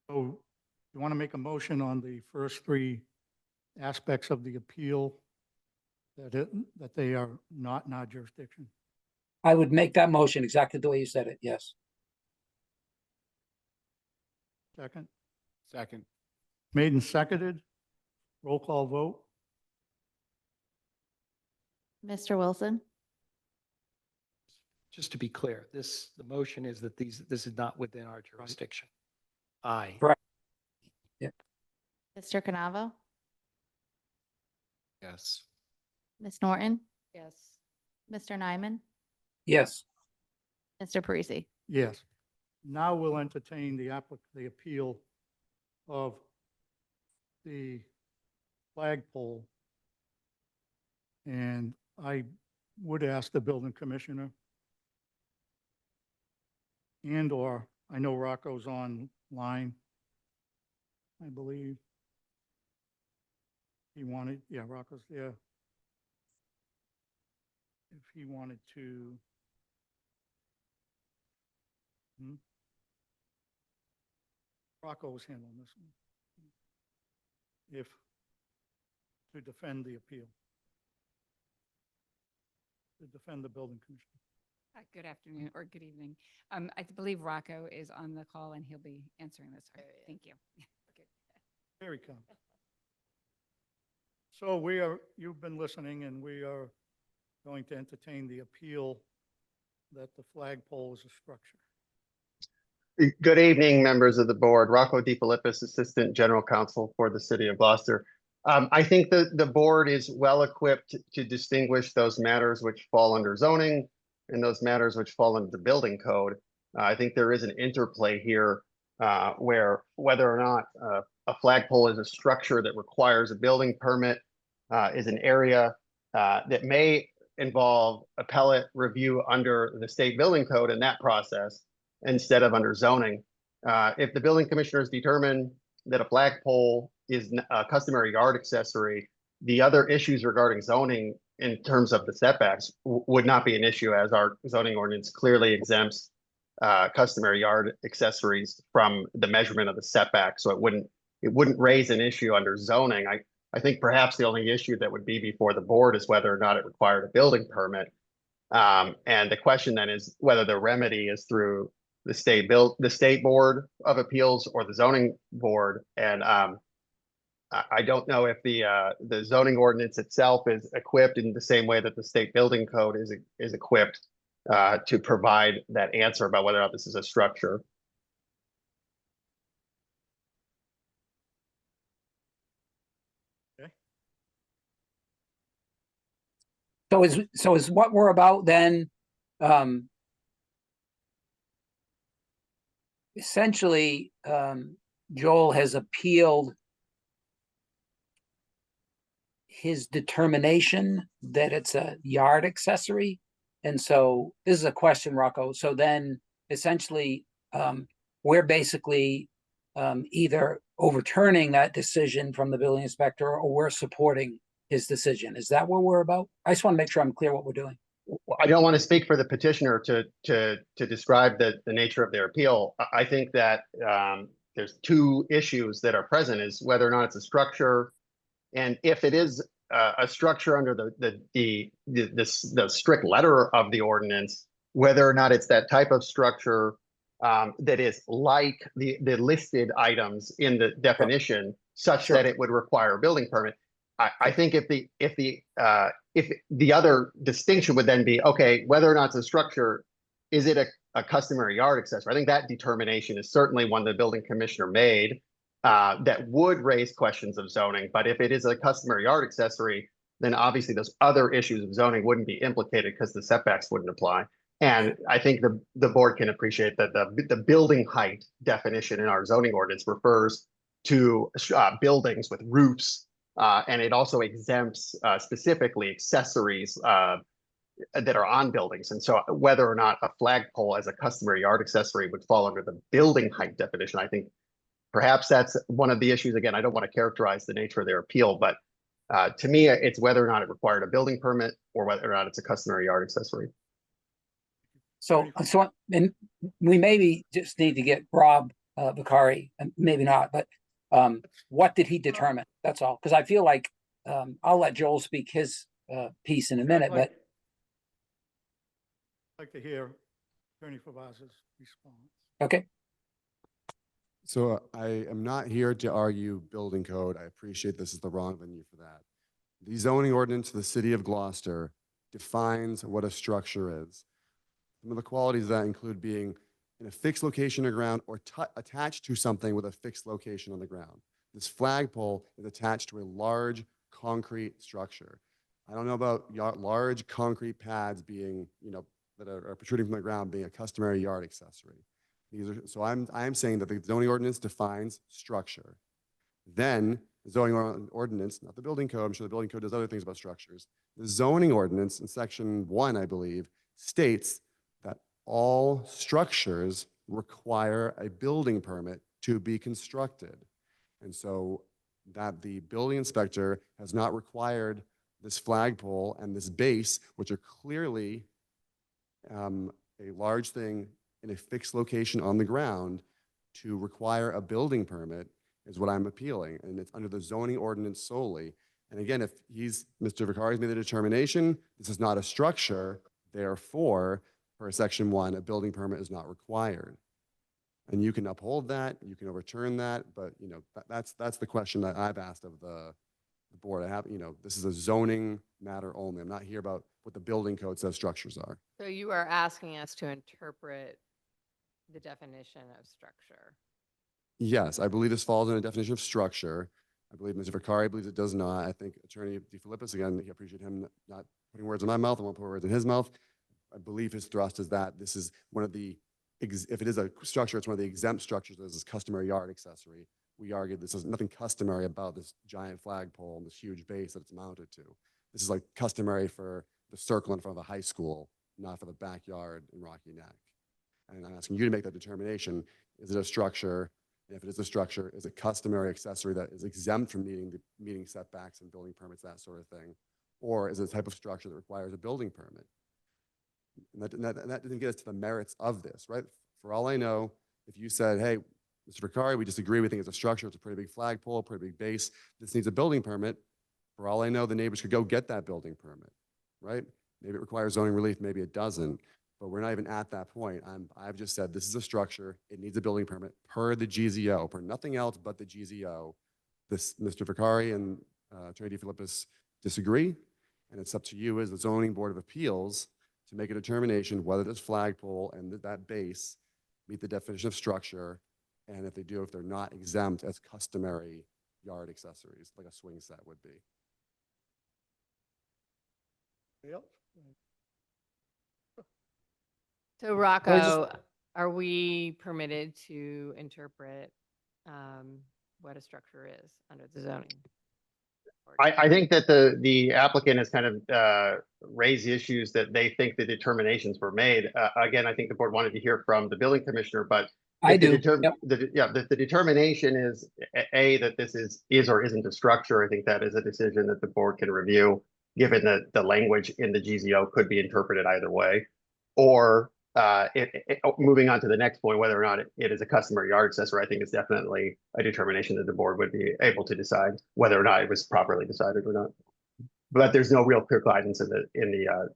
So you want to make a motion on the first three aspects of the appeal that they are not in our jurisdiction? I would make that motion exactly the way you said it. Yes. Second? Second. Made and seconded. Roll call vote. Mr. Wilson, Just to be clear, the motion is that this is not within our jurisdiction. Aye. Correct. Mr. Canavo, Yes. Ms. Norton, Yes. Mr. Nyman, Yes. Mr. Parisi. Yes. Now we'll entertain the appeal of the flagpole. And I would ask the building commissioner or I know Rocco's online, I believe. Rocco's there. If he wanted to. Rocco was handling this one. To defend the appeal. To defend the building commissioner. Good afternoon or good evening. I believe Rocco is on the call and he'll be answering this. Thank you. Okay. Here he comes. So you've been listening and we are going to entertain the appeal that the flagpole is a structure. Good evening, members of the board. Rocco DeFilippis, Assistant General Counsel for the City of Gloucester. I think the board is well equipped to distinguish those matters which fall under zoning and those matters which fall under the building code. I think there is an interplay here where whether or not a flagpole is a structure that requires a building permit is an area that may involve appellate review under the state building code in that process instead of under zoning. If the building commissioners determine that a flagpole is a customary yard accessory, the other issues regarding zoning in terms of the setbacks would not be an issue, as our zoning ordinance clearly exempts customary yard accessories from the measurement of the setback. So it wouldn't raise an issue under zoning. I think perhaps the only issue that would be before the board is whether or not it required a building permit. And the question then is whether the remedy is through the state board of appeals or the zoning board. And I don't know if the zoning ordinance itself is equipped in the same way that the state building code is equipped to provide that answer about whether or not this is a structure. So is what we're about then, essentially, Joel has appealed his determination that it's a yard accessory. And so this is a question, Rocco. So then essentially, we're basically either overturning that decision from the building inspector or we're supporting his decision. Is that what we're about? I just want to make sure I'm clear what we're doing. I don't want to speak for the petitioner to describe the nature of their appeal. I think that there's two issues that are present: is whether or not it's a structure, and if it is a structure under the strict letter of the ordinance, whether or not it's that type of structure that is like the listed items in the definition, such Sure. that it would require a building permit. I think if the other distinction would then be, okay, whether or not it's a structure, is it a customary yard accessory? I think that determination is certainly one the building commissioner made that would raise questions of zoning. But if it is a customary yard accessory, then obviously those other issues of zoning wouldn't be implicated because the setbacks wouldn't apply. And I think the board can appreciate that the building height definition in our zoning ordinance refers to buildings with roofs. And it also exempts specifically accessories that are on buildings. And so whether or not a flagpole as a customary yard accessory would fall under the building height definition, I think perhaps that's one of the issues. Again, I don't want to characterize the nature of their appeal, but to me, it's whether or not it required a building permit or whether or not it's a customary yard accessory. So and we maybe just need to get Rob Vicari, maybe not, but what did he determine? That's all. Because I feel like I'll let Joel speak his piece in a minute, but I'd like to hear Attorney Favaz's response. okay. So I am not here to argue building code. I appreciate this is the wrong venue for that. The zoning ordinance of the city of Gloucester defines what a structure is. Some of the qualities of that include being in a fixed location on the ground or attached to something with a fixed location on the ground. This flagpole is attached to a large concrete structure. I don't know about large concrete pads being, that are protruding from the ground being a customary yard accessory. So I'm saying that the zoning ordinance defines structure. Then the zoning ordinance, not the building code, I'm sure the building code does other things about structures. The zoning ordinance in section 1, I believe, states that all structures require a building permit to be constructed. And so that the building inspector has not required this flagpole and this base, which are clearly a large thing in a fixed location on the ground, to require a building permit is what I'm appealing. And it's under the zoning ordinance solely. And again, if Mr. Vicari's made the determination, this is not a structure, therefore, per section 1, a building permit is not required. And you can uphold that, you can overturn that, but that's the question that I've asked of the board. This is a zoning matter only. I'm not here about what the building code says structures are. So you are asking us to interpret the definition of structure. Yes, I believe this falls in a definition of structure. I believe Mr. Vicari believes it does not. I think Attorney DeFilippis, again, I appreciate him not putting words in my mouth. I won't put words in his mouth. I believe his thrust is that this is one of the, if it is a structure, it's one of the exempt structures as this customary yard accessory. We argue this is nothing customary about this giant flagpole and this huge base that it's mounted to. This is like customary for the circle in front of a high school, not for the backyard in Rocky Neck. And I'm asking you to make that determination. Is it a structure? And if it is a structure, is it customary accessory that is exempt from meeting setbacks and building permits, that sort of thing? or is it a type of structure that requires a building permit? And that doesn't get us to the merits of this, right? For all I know, if you said, hey, Mr. Vicari, we disagree, we think it's a structure, it's a pretty big flagpole, pretty big base, this needs a building permit, for all I know, the neighbors could go get that building permit, right? Maybe it requires zoning relief, maybe it doesn't, but we're not even at that point. I've just said, this is a structure, it needs a building permit per the GZO, per nothing else but the GZO. Mr. Vicari and Attorney DeFilippis disagree, and it's up to you as the Zoning Board of Appeals to make a determination whether this flagpole and that base meet the definition of structure, and if they do, if they're not exempt as customary yard accessories, like a swing set would be. Yep. So Rocco, are we permitted to interpret what a structure is under the zoning? I think that the applicant has kind of raised the issues that they think the determinations were made. Again, I think the board wanted to hear from the building commissioner, but I if the do. Yep. the determination is that this is or isn't a structure. I think that is a decision that the board can review, given that the language in the GZO could be interpreted either way. Or moving on to the next point, whether or not it is a customary yard accessory, I think is definitely a determination that the board would be able to decide whether or not it was properly decided or not. But there's no real clear guidance in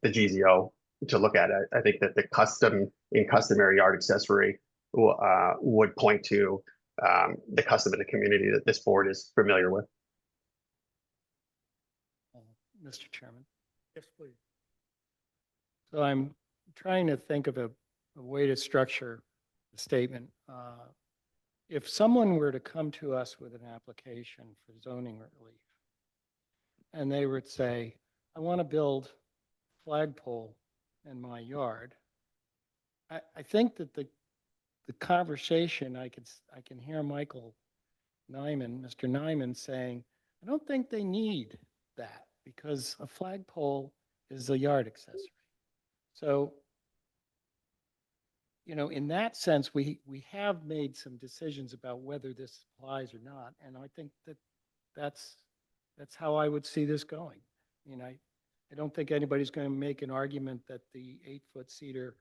the GZO to look at it. I think that the customary yard accessory would point to the custom in the community that this board is familiar with. Mr. Chairman. Yes, please. So I'm trying to think of a way to structure the statement. If someone were to come to us with an application for zoning relief, and they would say, I want to build flagpole in my yard, I think that the conversation, I can hear Mr. Nyman saying, I don't think they need that because a flagpole is a yard accessory. So, in that sense, we have made some decisions about whether this applies or not. And I think that's how I would see this going. I don't think anybody's going to make an argument that the 8-foot cedar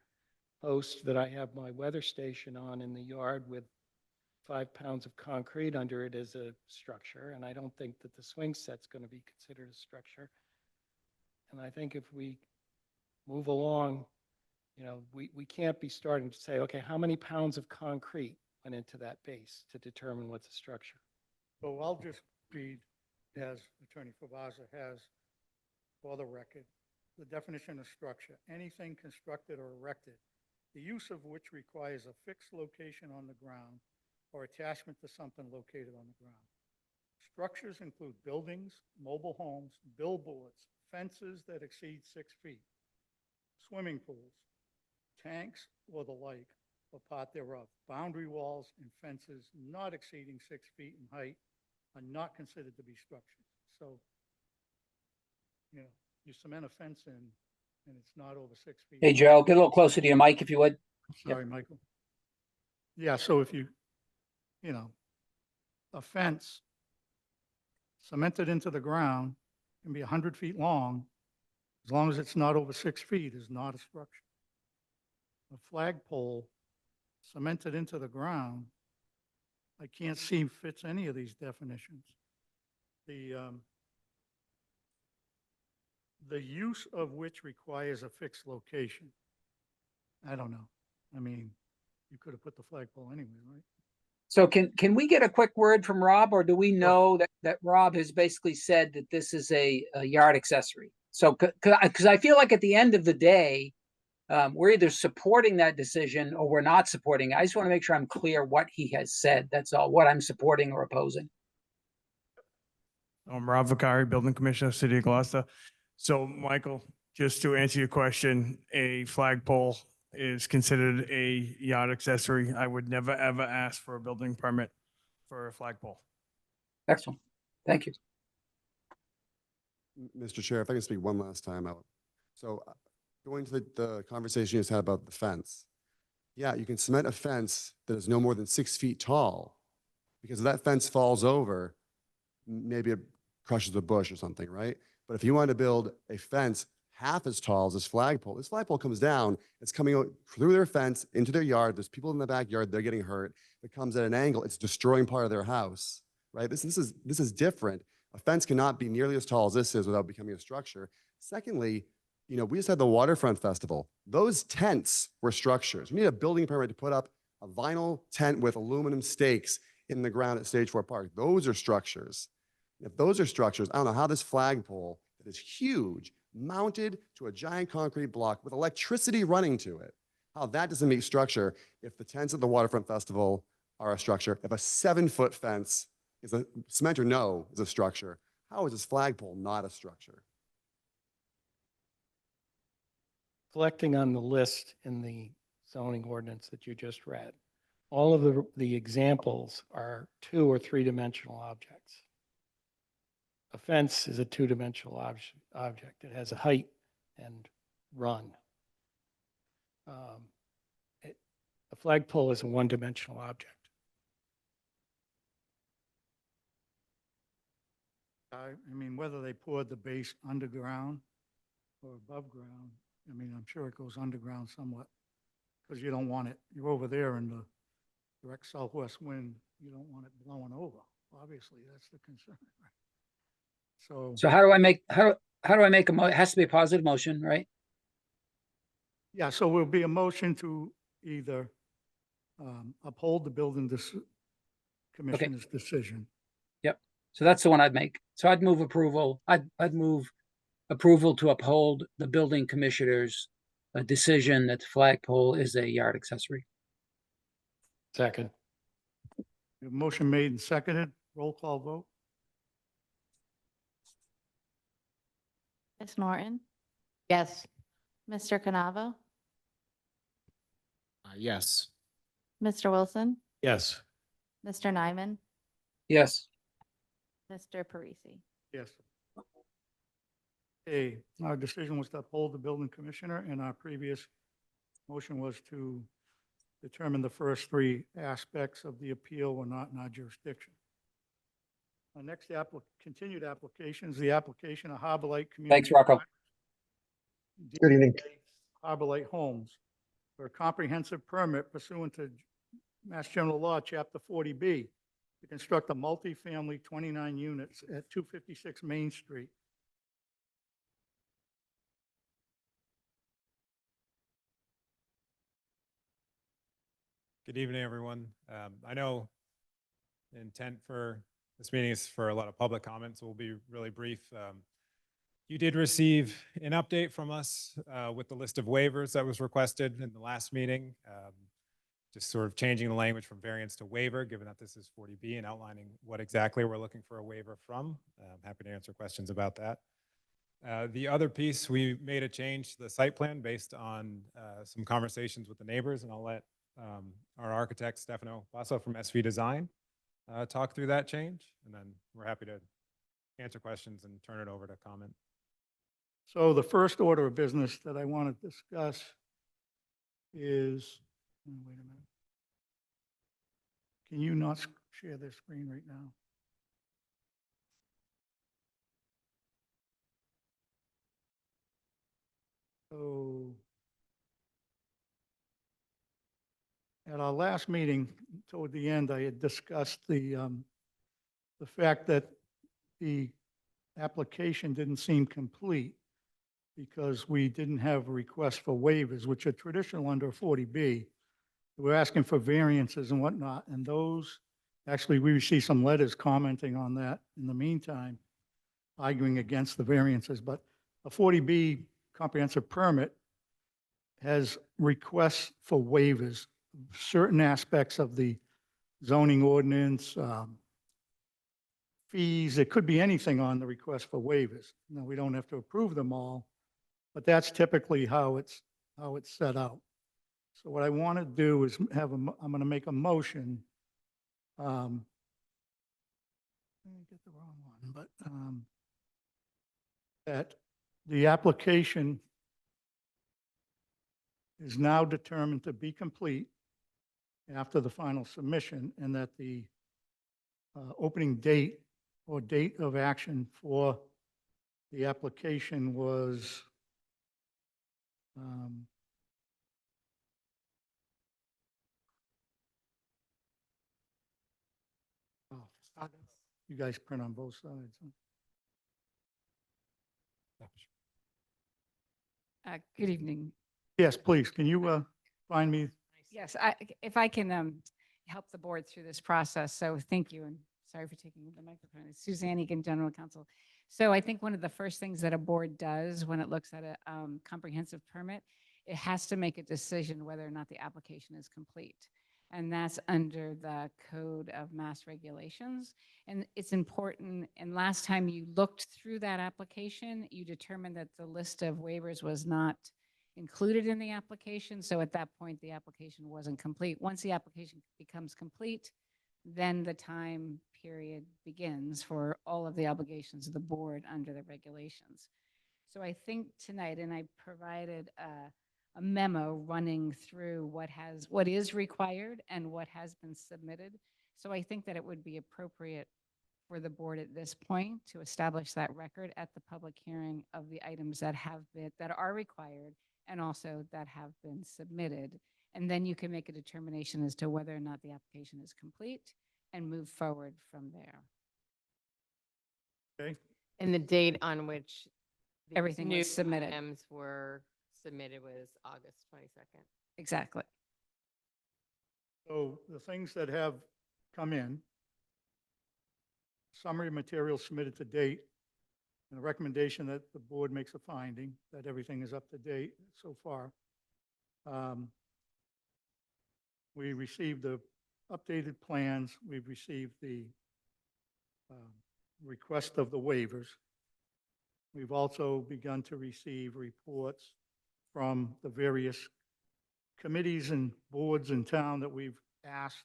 post that I have my weather station on in the yard with 5 pounds of concrete under it is a structure. And I don't think that the swing set's going to be considered a structure. And I think if we move along, we can't be starting to say, okay, how many pounds of concrete went into that base to determine what's a structure? So I'll just read, as Attorney Favazza has for the record, the definition of structure: anything constructed or erected, the use of which requires a fixed location on the ground or attachment to something located on the ground. Structures include buildings, mobile homes, billboards, fences that exceed 6 feet, swimming pools, tanks or the like, or part thereof. Boundary walls and fences not exceeding 6 feet in height are not considered to be structures. So, you cement a fence in and it's not over 6 feet. Hey, Joe, get a little closer to your mic if you would. Sorry, Michael. Yeah, so if a fence cemented into the ground can be 100 feet long, as long as it's not over 6 feet, is not a structure. A flagpole cemented into the ground, I can't see fits any of these definitions. The use of which requires a fixed location. I don't know. I mean, you could have put the flagpole anyway, right? So can we get a quick word from Rob, or do we know that Rob has basically said that this is a yard accessory? So, because I feel like at the end of the day, we're either supporting that decision or we're not supporting it. I just want to make sure I'm clear what he has said. That's all, what I'm supporting or opposing. I'm Rob Vicari, Building Commissioner, City of Gloucester. So, Michael, just to answer your question, a flagpole is considered a yard accessory. I would never, ever ask for a building permit for a flagpole. Excellent. Thank you. Mr. Chair, if I can speak one last time out. So going to the conversation you just had about the fence. Yeah, you can cement a fence that is no more than 6 feet tall, because if that fence falls over, maybe it crushes a bush or something, right? But if you want to build a fence half as tall as this flagpole comes down, it's coming out through their fence into their yard. There's people in the backyard, they're getting hurt. It comes at an angle, it's destroying part of their house, right? This is different. A fence cannot be nearly as tall as this is without becoming a structure. Secondly, we just had the Waterfront Festival. Those tents were structures. You need a building permit to put up a vinyl tent with aluminum stakes in the ground at Stage 4 Park. Those are structures. If those are structures, I don't know how this flagpole that is huge, mounted to a giant concrete block with electricity running to it, how that doesn't meet structure if the tents at the Waterfront Festival are a structure, if a 7-foot fence is a cement or no is a structure, how is this flagpole not a structure? Collecting on the list in the zoning ordinance that you just read, all of the examples are 2 or 3-dimensional objects. A fence is a 2-dimensional object. It has a height and run. A flagpole is a 1-dimensional object. I mean, whether they poured the base underground or above ground, I mean, I'm sure it goes underground somewhat because you don't want it, you're over there in the direct southwest wind, you don't want it blowing over. Obviously, that's the concern. Right? So how do I make it has to be a positive motion, right? Yeah, so will be a motion to either uphold the commissioner's decision. Yep. So that's the one I'd make. So I'd move approval. I'd move approval to uphold the building commissioner's decision that the flagpole is a yard accessory. Second. We have a motion made and seconded. Roll call vote. Ms. Norton, Yes. Mr. Canavo, Yes. Mr. Wilson, Yes. Mr. Nyman, Yes. Mr. Parisi. Yes. Okay, our decision was to uphold the building commissioner, and our previous motion was to determine the first 3 aspects of the appeal were not in our jurisdiction. Our next continued application is the application of Harbor Light Community. Thanks, Rocco. Good evening. Harbor Light Homes for a comprehensive permit pursuant to Mass General Law, Chapter 40B, to construct a multifamily 29 units at 256 Main Street. Good evening, everyone. I know the intent for this meeting is for a lot of public comments, so we'll be really brief. You did receive an update from us with the list of waivers that was requested in the last meeting. Just sort of changing the language from variance to waiver, given that this is 40B, and outlining what exactly we're looking for a waiver from. I'm happy to answer questions about that. The other piece, we made a change to the site plan based on some conversations with the neighbors, and I'll let our architect, Stefano Basso from SV Design, talk through that change, and then we're happy to answer questions and turn it over to comment. So the first order of business that I want to discuss is, wait a minute. Can you not share this screen right now? So at our last meeting, toward the end, I had discussed the fact that the application didn't seem complete because we didn't have a request for waivers, which are traditional under 40B. We're asking for variances and whatnot, and those, actually, we received some letters commenting on that in the meantime, arguing against the variances, but a 40B comprehensive permit has requests for waivers, certain aspects of the zoning ordinance, fees, it could be anything on the request for waivers. Now, we don't have to approve them all, but that's typically how it's set out. So what I want to do is I'm going to make a motion. Let me get the wrong one, but that the application is now determined to be complete after the final submission, and that the opening date or date of action for The application was um, oh, you guys print on both sides. Huh? Good evening. Yes, please. Can you find me? Yes, if I can help the board through this process, so thank you, and sorry for taking the microphone. It's Suzanne Egan, General Counsel. So I think one of the first things that a board does when it looks at a comprehensive permit, it has to make a decision whether or not the application is complete. And that's under the Code of Mass Regulations. And it's important, and last time you looked through that application, you determined that the list of waivers was not included in the application. So at that point, the application wasn't complete. Once the application becomes complete, then the time period begins for all of the obligations of the board under the regulations. So I think tonight, and I provided a memo running through what is required and what has been submitted. So I think that it would be appropriate for the board at this point to establish that record at the public hearing of the items that are required and also that have been submitted. And then you can make a determination as to whether or not the application is complete and move forward from there. Okay. And the date on which these Everything was new submitted. items were submitted was August 22nd. Exactly. So the things that have come in, summary material submitted to date, and a recommendation that the board makes a finding that everything is up to date so far. We received the updated plans. We've received the request of the waivers. We've also begun to receive reports from the various committees and boards in town that we've asked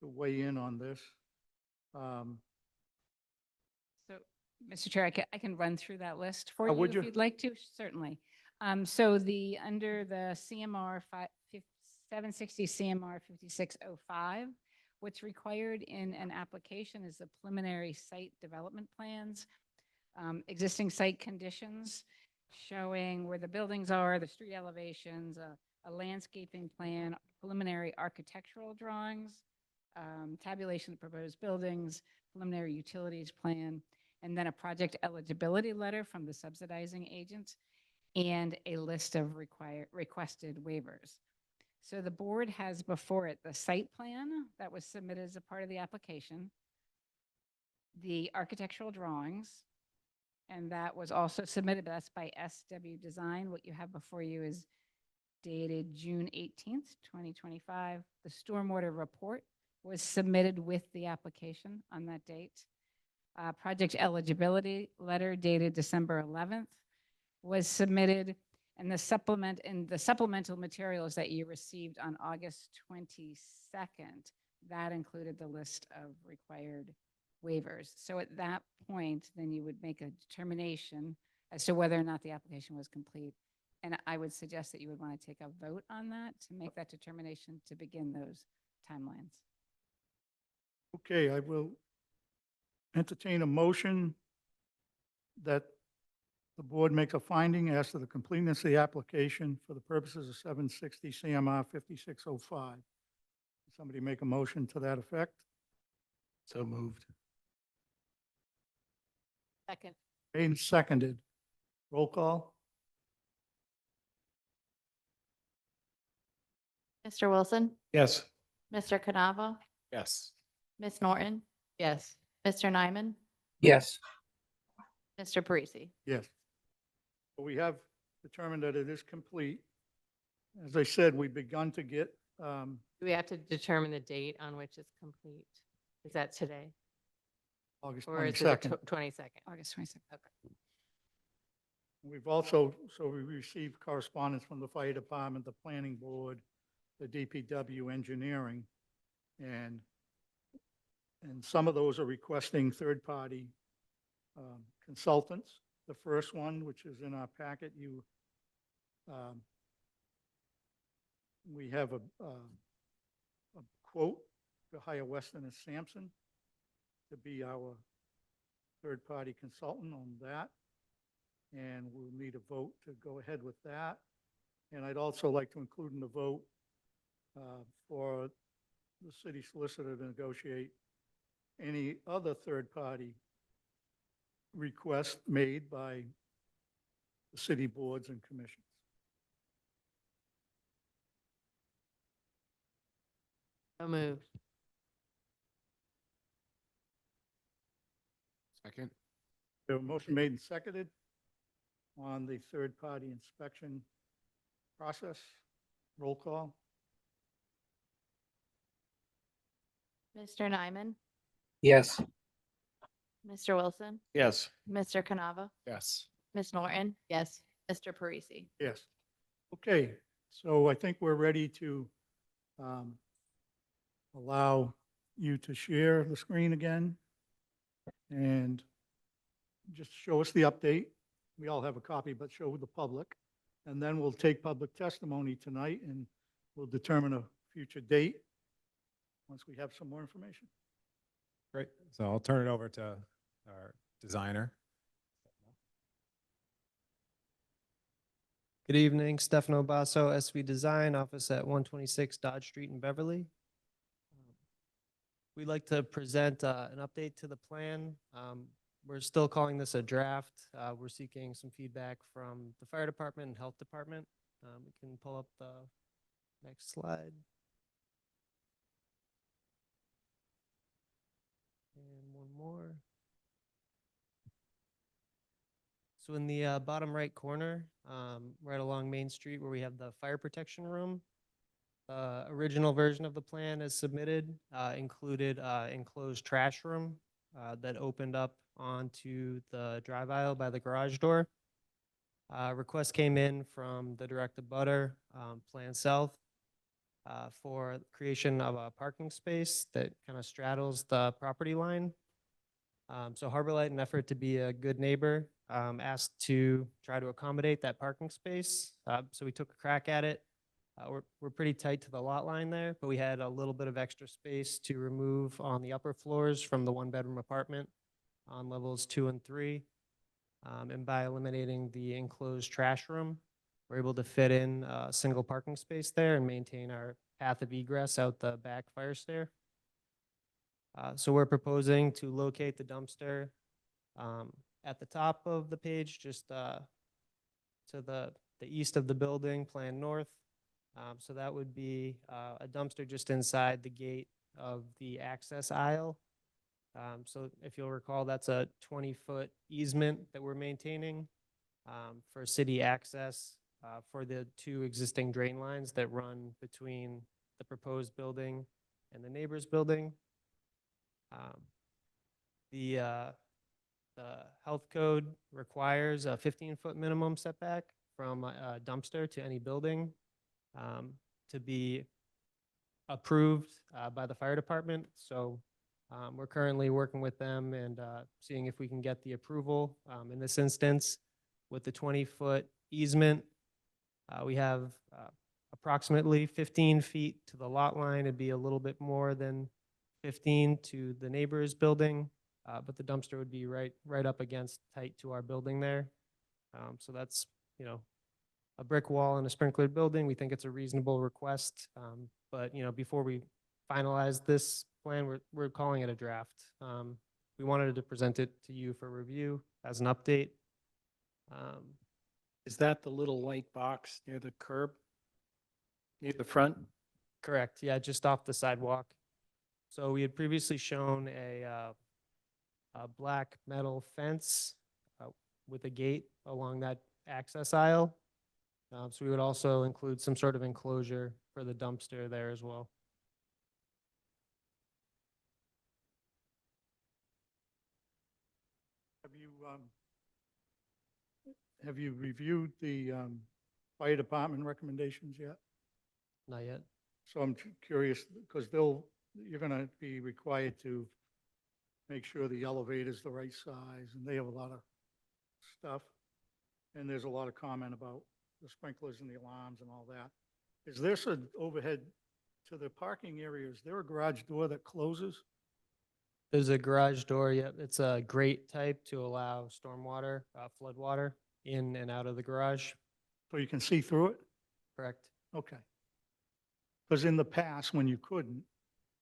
to weigh in on this. So, Mr. Chair, I can run through that list for you would if you? you'd like to, certainly. So under the CMR 760 CMR 5605, what's required in an application is the preliminary site development plans, existing site conditions showing where the buildings are, the street elevations, a landscaping plan, preliminary architectural drawings, tabulation of proposed buildings, preliminary utilities plan, and then a project eligibility letter from the subsidizing agent, and a list of requested waivers. So the board has before it the site plan that was submitted as a part of the application, the architectural drawings, and that was also submitted, but that's by SW Design. What you have before you is dated June 18th, 2025. The stormwater report was submitted with the application on that date. Project eligibility letter dated December 11th was submitted, and the supplemental materials that you received on August 22nd, that included the list of required waivers. So at that point, then you would make a determination as to whether or not the application was complete. And I would suggest that you would want to take a vote on that to make that determination to begin those timelines. Okay, I will entertain a motion that the board make a finding as to the completeness of the application for the purposes of 760 CMR 5605. Somebody make a motion to that effect? So moved. Second. Made and seconded. Roll call? Mr. Wilson, Yes. Mr. Canavo, Yes. Ms. Norton, Yes. Mr. Nyman, Yes. Mr. Parisi. Yes. We have determined that it is complete. As I said, we've begun to get, Do we have to determine the date on which it's complete? Is that today? August Or is it the 22nd. 22nd? August 22nd. Okay. We've also, we received correspondence from the fire department, the planning board, the DPW engineering, and some of those are requesting third-party consultants. The first one, which is in our packet, we have a quote to hire Weston and Sampson to be our third-party consultant on that. and we'll need a vote to go ahead with that. And I'd also like to include in the vote for the city solicitor to negotiate any other third-party request made by the city boards and commissions. So moved. Second? So a motion made and seconded on the third-party inspection process. Roll call. Mr. Nyman, Yes. Mr. Wilson, Yes. Mr. Canava, Yes. Ms. Norton, Yes. Mr. Parisi. Yes. Okay, so I think we're ready to allow you to share the screen again and just show us the update. We all have a copy, but show the public. And then we'll take public testimony tonight and we'll determine a future date once we have some more information. Great. So I'll turn it over to our designer. Good evening, Stefano Basso, SV Design, office at 126 Dodge Street in Beverly. We'd like to present an update to the plan. We're still calling this a draft. We're seeking some feedback from the fire department and health department. We can pull up the next slide. And one more. So in the bottom right corner, right along Main Street where we have the fire protection room, original version of the plan as submitted included enclosed trash room that opened up onto the drive aisle by the garage door. Request came in from the direct abutter, Plan South, for creation of a parking space that kind of straddles the property line. So Harbor Light, in an effort to be a good neighbor, asked to try to accommodate that parking space. So we took a crack at it. We're pretty tight to the lot line there, but we had a little bit of extra space to remove on the upper floors from the one-bedroom apartment on levels 2 and 3. And by eliminating the enclosed trash room, we're able to fit in a single parking space there and maintain our path of egress out the back fire stair. So we're proposing to locate the dumpster at the top of the page, just to the east of the building, Plan North. So that would be a dumpster just inside the gate of the access aisle. So if you'll recall, that's a 20-foot easement that we're maintaining for city access for the 2 existing drain lines that run between the proposed building and the neighbor's building. The health code requires a 15-foot minimum setback from a dumpster to any building to be approved by the fire department. So we're currently working with them and seeing if we can get the approval. In this instance, with the 20-foot easement, we have approximately 15 feet to the lot line. It'd be a little bit more than 15 to the neighbor's building, but the dumpster would be right up against tight to our building there. So that's, a brick wall and a sprinklered building. We think it's a reasonable request, but before we finalize this plan, we're calling it a draft. We wanted to present it to you for review as an update. Is that the little white box near the curb? Near the front? Correct. Yeah, just off the sidewalk. So we had previously shown a black metal fence with a gate along that access aisle. So we would also include some sort of enclosure for the dumpster there as well. Have you reviewed the fire department recommendations yet? Not yet. So I'm curious, because you're going to be required to make sure the elevator's the right size, and they have a lot of stuff. And there's a lot of comment about the sprinklers and the alarms and all that. Is there an overhead to the parking area? Is there a garage door that closes? There's a garage door. Yep. It's a grate type to allow stormwater, flood water. in and out of the garage, So you can see through it? correct? Okay. Because in the past, when you couldn't,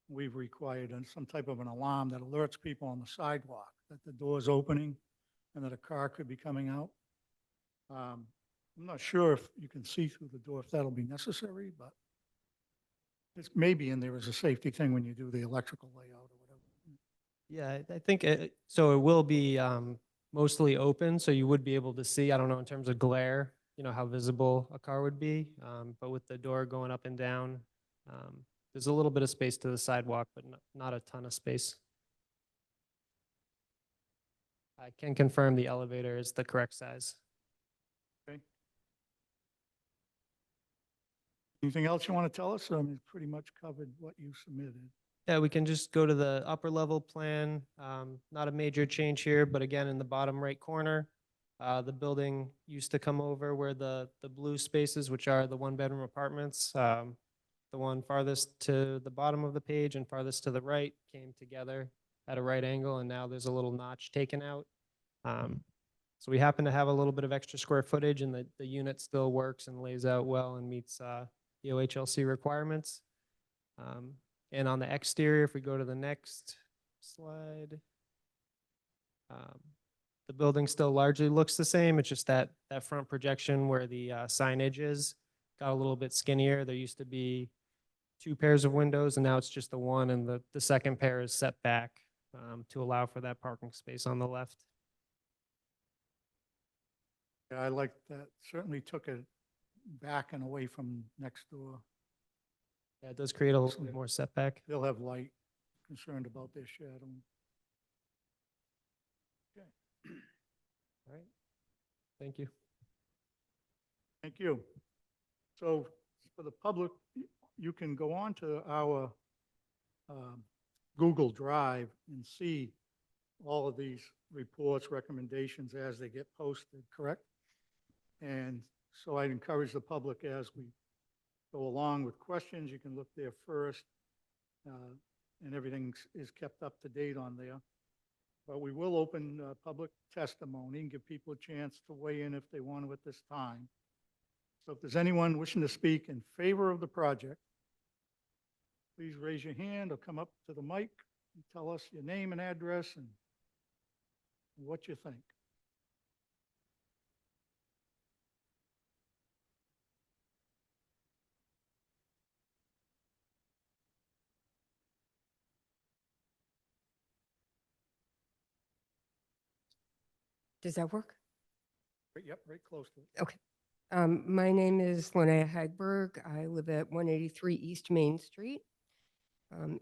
we've required some type of an alarm that alerts people on the sidewalk that the door's opening and that a car could be coming out. I'm not sure if you can see through the door, if that'll be necessary, but it's maybe in there as a safety thing when you do the electrical layout or whatever. Yeah, I think so. It will be mostly open, so you would be able to see. I don't know in terms of glare, how visible a car would be, but with the door going up and down, there's a little bit of space to the sidewalk, but not a ton of space. I can confirm the elevator is the correct size. Okay. Anything else you want to tell us? I mean, it's pretty much covered what you submitted. Yeah, we can just go to the upper level plan. Not a major change here, but again, in the bottom right corner, the building used to come over where the blue spaces, which are the one-bedroom apartments, the one farthest to the bottom of the page and farthest to the right came together at a right angle, and now there's a little notch taken out. So we happen to have a little bit of extra square footage, and the unit still works and lays out well and meets the OHLC requirements. And on the exterior, if we go to the next slide, the building still largely looks the same. It's just that front projection where the signage is got a little bit skinnier. There used to be 2 pairs of windows, and now it's just the one, and the second pair is set back to allow for that parking space on the left. Yeah, I like that. Certainly took it back and away from next door. Yeah, it does create a little bit more setback. They'll have light, concerned about their shadow. Okay, All right. Thank you. thank you. So for the public, you can go on to our Google Drive and see all of these reports, recommendations as they get posted, correct? And so I'd encourage the public as we go along with questions, you can look there first, and everything is kept up to date on there. But we will open public testimony and give people a chance to weigh in if they want to at this time. So if there's anyone wishing to speak in favor of the project, please raise your hand or come up to the mic and tell us your name and address and what you think. Does that work? Yep, right close to it. Okay. My name is Linnea Hagberg. I live at 183 East Main Street.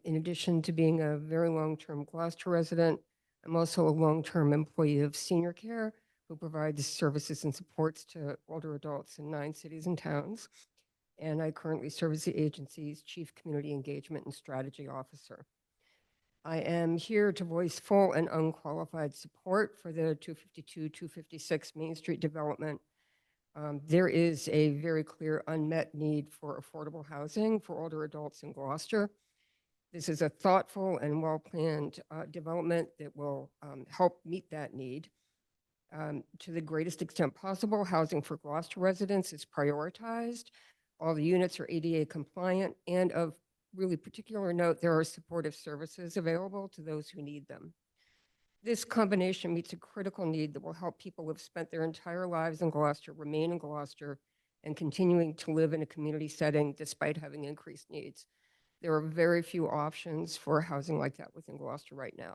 In addition to being a very long-term Gloucester resident, I'm also a long-term employee of Senior Care, who provides services and supports to older adults in 9 cities and towns. And I currently serve as the agency's Chief Community Engagement and Strategy Officer. I am here to voice full and unqualified support for the 252-256 Main Street development. There is a very clear unmet need for affordable housing for older adults in Gloucester. This is a thoughtful and well-planned development that will help meet that need. To the greatest extent possible, housing for Gloucester residents is prioritized. All the units are ADA compliant, and of really particular note, there are supportive services available to those who need them. This combination meets a critical need that will help people who have spent their entire lives in Gloucester remain in Gloucester and continuing to live in a community setting despite having increased needs. There are very few options for housing like that within Gloucester right now.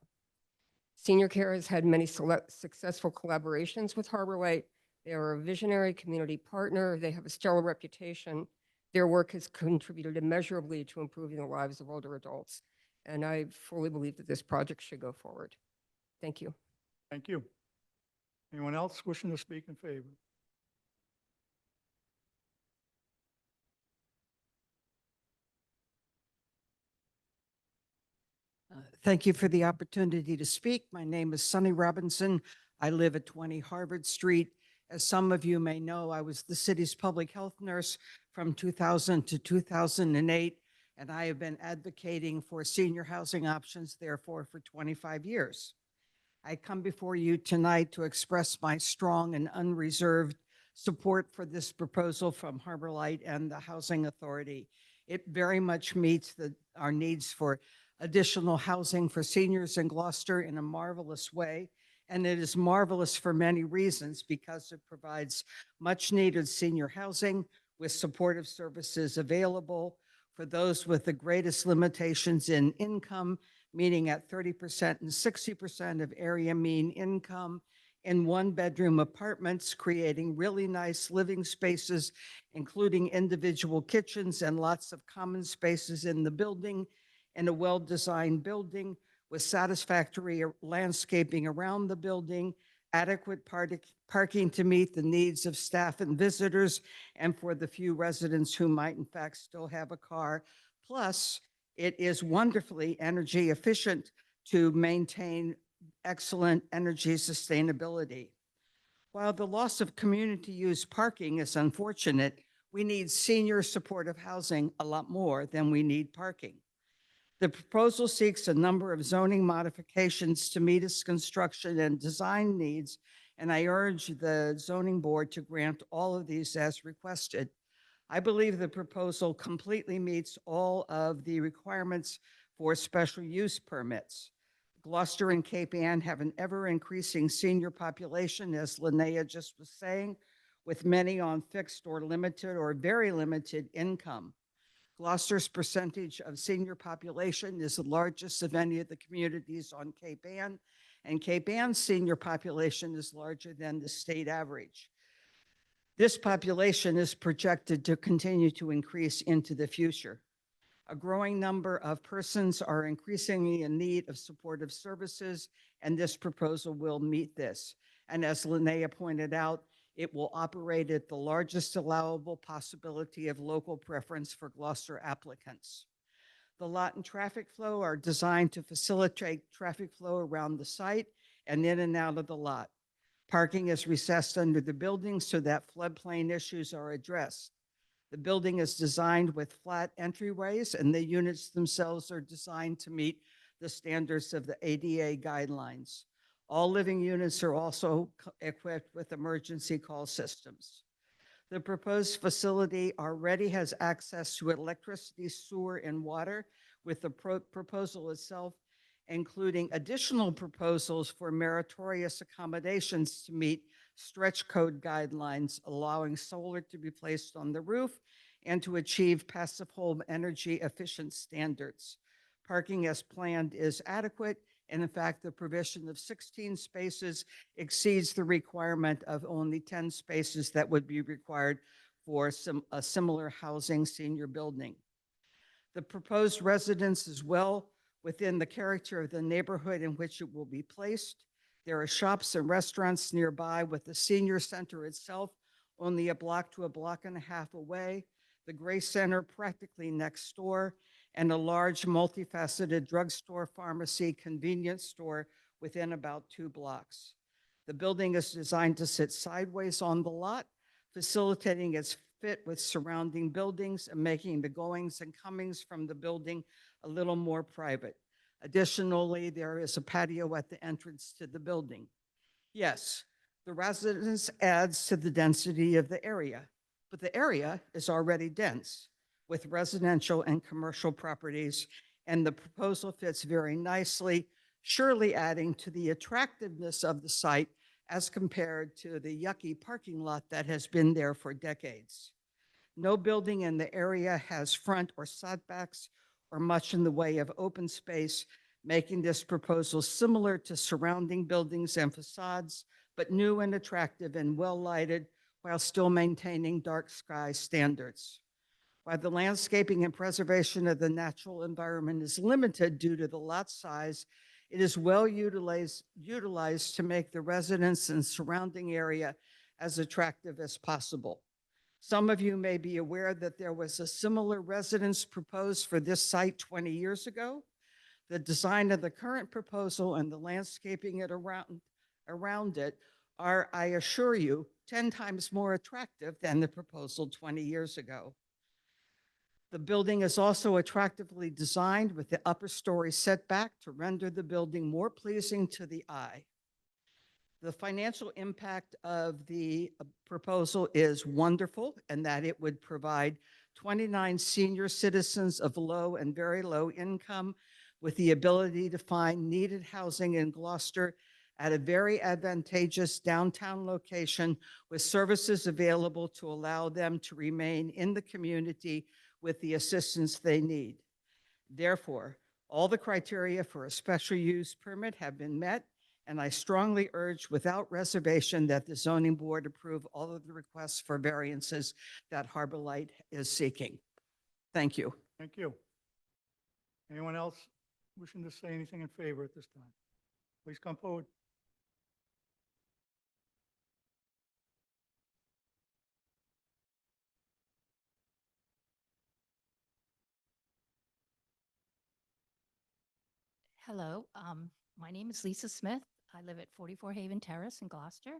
Senior Care has had many successful collaborations with Harbor Light. They are a visionary community partner. They have a stellar reputation. Their work has contributed immeasurably to improving the lives of older adults. And I fully believe that this project should go forward. Thank you. Thank you. Anyone else wishing to speak in favor? Thank you for the opportunity to speak. My name is Sunny Robinson. I live at 20 Harvard Street. As some of you may know, I was the city's public health nurse from 2000 to 2008, and I have been advocating for senior housing options, therefore, for 25 years. I come before you tonight to express my strong and unreserved support for this proposal from Harbor Light and the Housing Authority. It very much meets our needs for additional housing for seniors in Gloucester in a marvelous way. And it is marvelous for many reasons because it provides much needed senior housing with supportive services available for those with the greatest limitations in income, meaning at 30% and 60% of area mean income, in one-bedroom apartments, creating really nice living spaces, including individual kitchens and lots of common spaces in the building, in a well-designed building with satisfactory landscaping around the building, adequate parking to meet the needs of staff and visitors, and for the few residents who might in fact still have a car. Plus, it is wonderfully energy efficient to maintain excellent energy sustainability. While the loss of community use parking is unfortunate, we need senior supportive housing a lot more than we need parking. The proposal seeks a number of zoning modifications to meet its construction and design needs, and I urge the zoning board to grant all of these as requested. I believe the proposal completely meets all of the requirements for special use permits. Gloucester and Cape Ann have an ever-increasing senior population, as Linnea just was saying, with many on fixed or limited or very limited income. Gloucester's percentage of senior population is the largest of any of the communities on Cape Ann, and Cape Ann's senior population is larger than the state average. This population is projected to continue to increase into the future. A growing number of persons are increasingly in need of supportive services, and this proposal will meet this. And as Linnea pointed out, it will operate at the largest allowable possibility of local preference for Gloucester applicants. The lot and traffic flow are designed to facilitate traffic flow around the site and in and out of the lot. Parking is recessed under the building so that floodplain issues are addressed. The building is designed with flat entryways, and the units themselves are designed to meet the standards of the ADA guidelines. All living units are also equipped with emergency call systems. The proposed facility already has access to electricity, sewer, and water, with the proposal itself including additional proposals for meritorious accommodations to meet stretch code guidelines, allowing solar to be placed on the roof and to achieve passive home energy efficient standards. Parking as planned is adequate, and in fact, the provision of 16 spaces exceeds the requirement of only 10 spaces that would be required for a similar housing senior building. The proposed residence is well within the character of the neighborhood in which it will be placed. There are shops and restaurants nearby, with the senior center itself only a block to a block and a half away, the Gray Center practically next door, and a large multifaceted drugstore, pharmacy, convenience store within about 2 blocks. The building is designed to sit sideways on the lot, facilitating its fit with surrounding buildings and making the goings and comings from the building a little more private. Additionally, there is a patio at the entrance to the building. Yes, the residence adds to the density of the area, but the area is already dense with residential and commercial properties, and the proposal fits very nicely, surely adding to the attractiveness of the site as compared to the yucky parking lot that has been there for decades. No building in the area has front or setbacks or much in the way of open space, making this proposal similar to surrounding buildings and facades, but new and attractive and well lighted while still maintaining dark sky standards. While the landscaping and preservation of the natural environment is limited due to the lot size, it is well utilized to make the residents and surrounding area as attractive as possible. Some of you may be aware that there was a similar residence proposed for this site 20 years ago. The design of the current proposal and the landscaping it around it are, I assure you, 10 times more attractive than the proposal 20 years ago. The building is also attractively designed with the upper story setback to render the building more pleasing to the eye. The financial impact of the proposal is wonderful in that it would provide 29 senior citizens of low and very low income with the ability to find needed housing in Gloucester at a very advantageous downtown location with services available to allow them to remain in the community with the assistance they need. Therefore, all the criteria for a special use permit have been met, and I strongly urge without reservation that the zoning board approve all of the requests for variances that Harbor Light is seeking. Thank you. Thank you. Anyone else wishing to say anything in favor at this time? Please come forward. Hello, my name is Lisa Smith. I live at 44 Haven Terrace in Gloucester,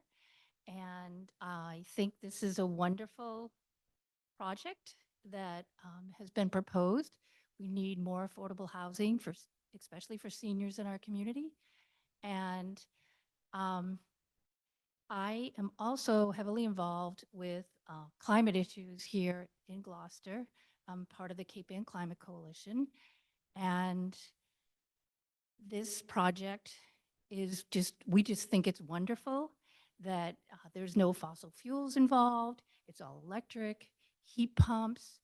and I think this is a wonderful project that has been proposed. We need more affordable housing for, especially for seniors in our community. And I am also heavily involved with climate issues here in Gloucester. I'm part of the Cape Ann Climate Coalition, and this project is just, we just think it's wonderful that there's no fossil fuels involved. It's all electric, heat pumps,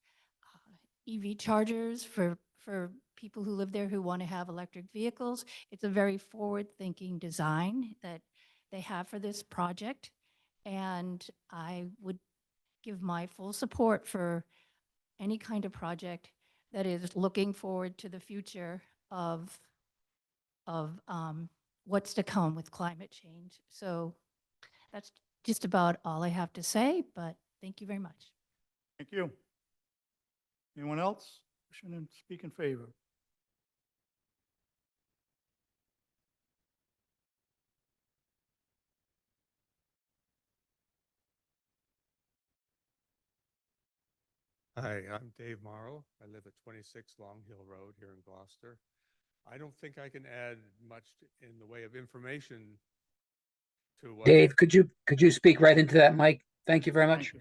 EV chargers for people who live there who want to have electric vehicles. It's a very forward-thinking design that they have for this project. And I would give my full support for any kind of project that is looking forward to the future of what's to come with climate change. So that's just about all I have to say, but thank you very much. Thank you. Anyone else wishing to speak in favor? Hi, I'm Dave Morrow. I live at 26 Long Hill Road here in Gloucester. I don't think I can add much in the way of information to what. Dave, could you speak right into that mic? Thank you very much. Thank you.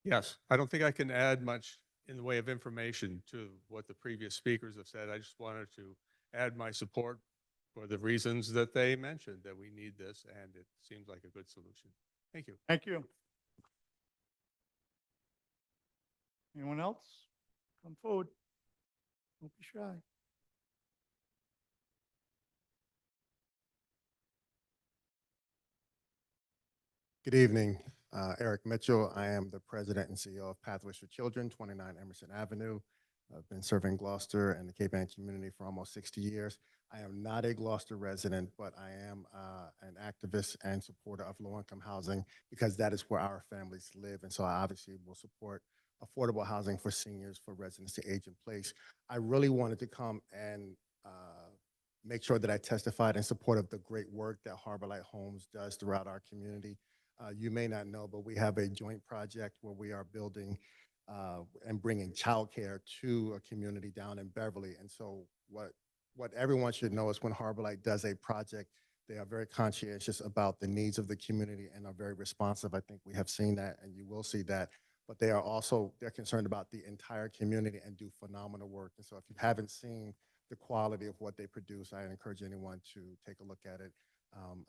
Yes, I don't think I can add much in the way of information to what the previous speakers have said. I just wanted to add my support for the reasons that they mentioned, that we need this, and it seems like a good solution. Thank you. Thank you. Anyone else? Come forward. Don't be shy. Good evening, Eric Mitchell. I am the president and CEO of Pathways for Children, 29 Emerson Avenue. I've been serving Gloucester and the Cape Ann community for almost 60 years. I am not a Gloucester resident, but I am an activist and supporter of low-income housing because that is where our families live. And so I obviously will support affordable housing for seniors, for residents to age in place. I really wanted to come and make sure that I testified in support of the great work that Harbor Light Homes does throughout our community. You may not know, but we have a joint project where we are building and bringing childcare to a community down in Beverly. And so what everyone should know is when Harbor Light does a project, they are very conscientious about the needs of the community and are very responsive. I think we have seen that, and you will see that. But they are also, they're concerned about the entire community and do phenomenal work. And so if you haven't seen the quality of what they produce, I encourage anyone to take a look at it.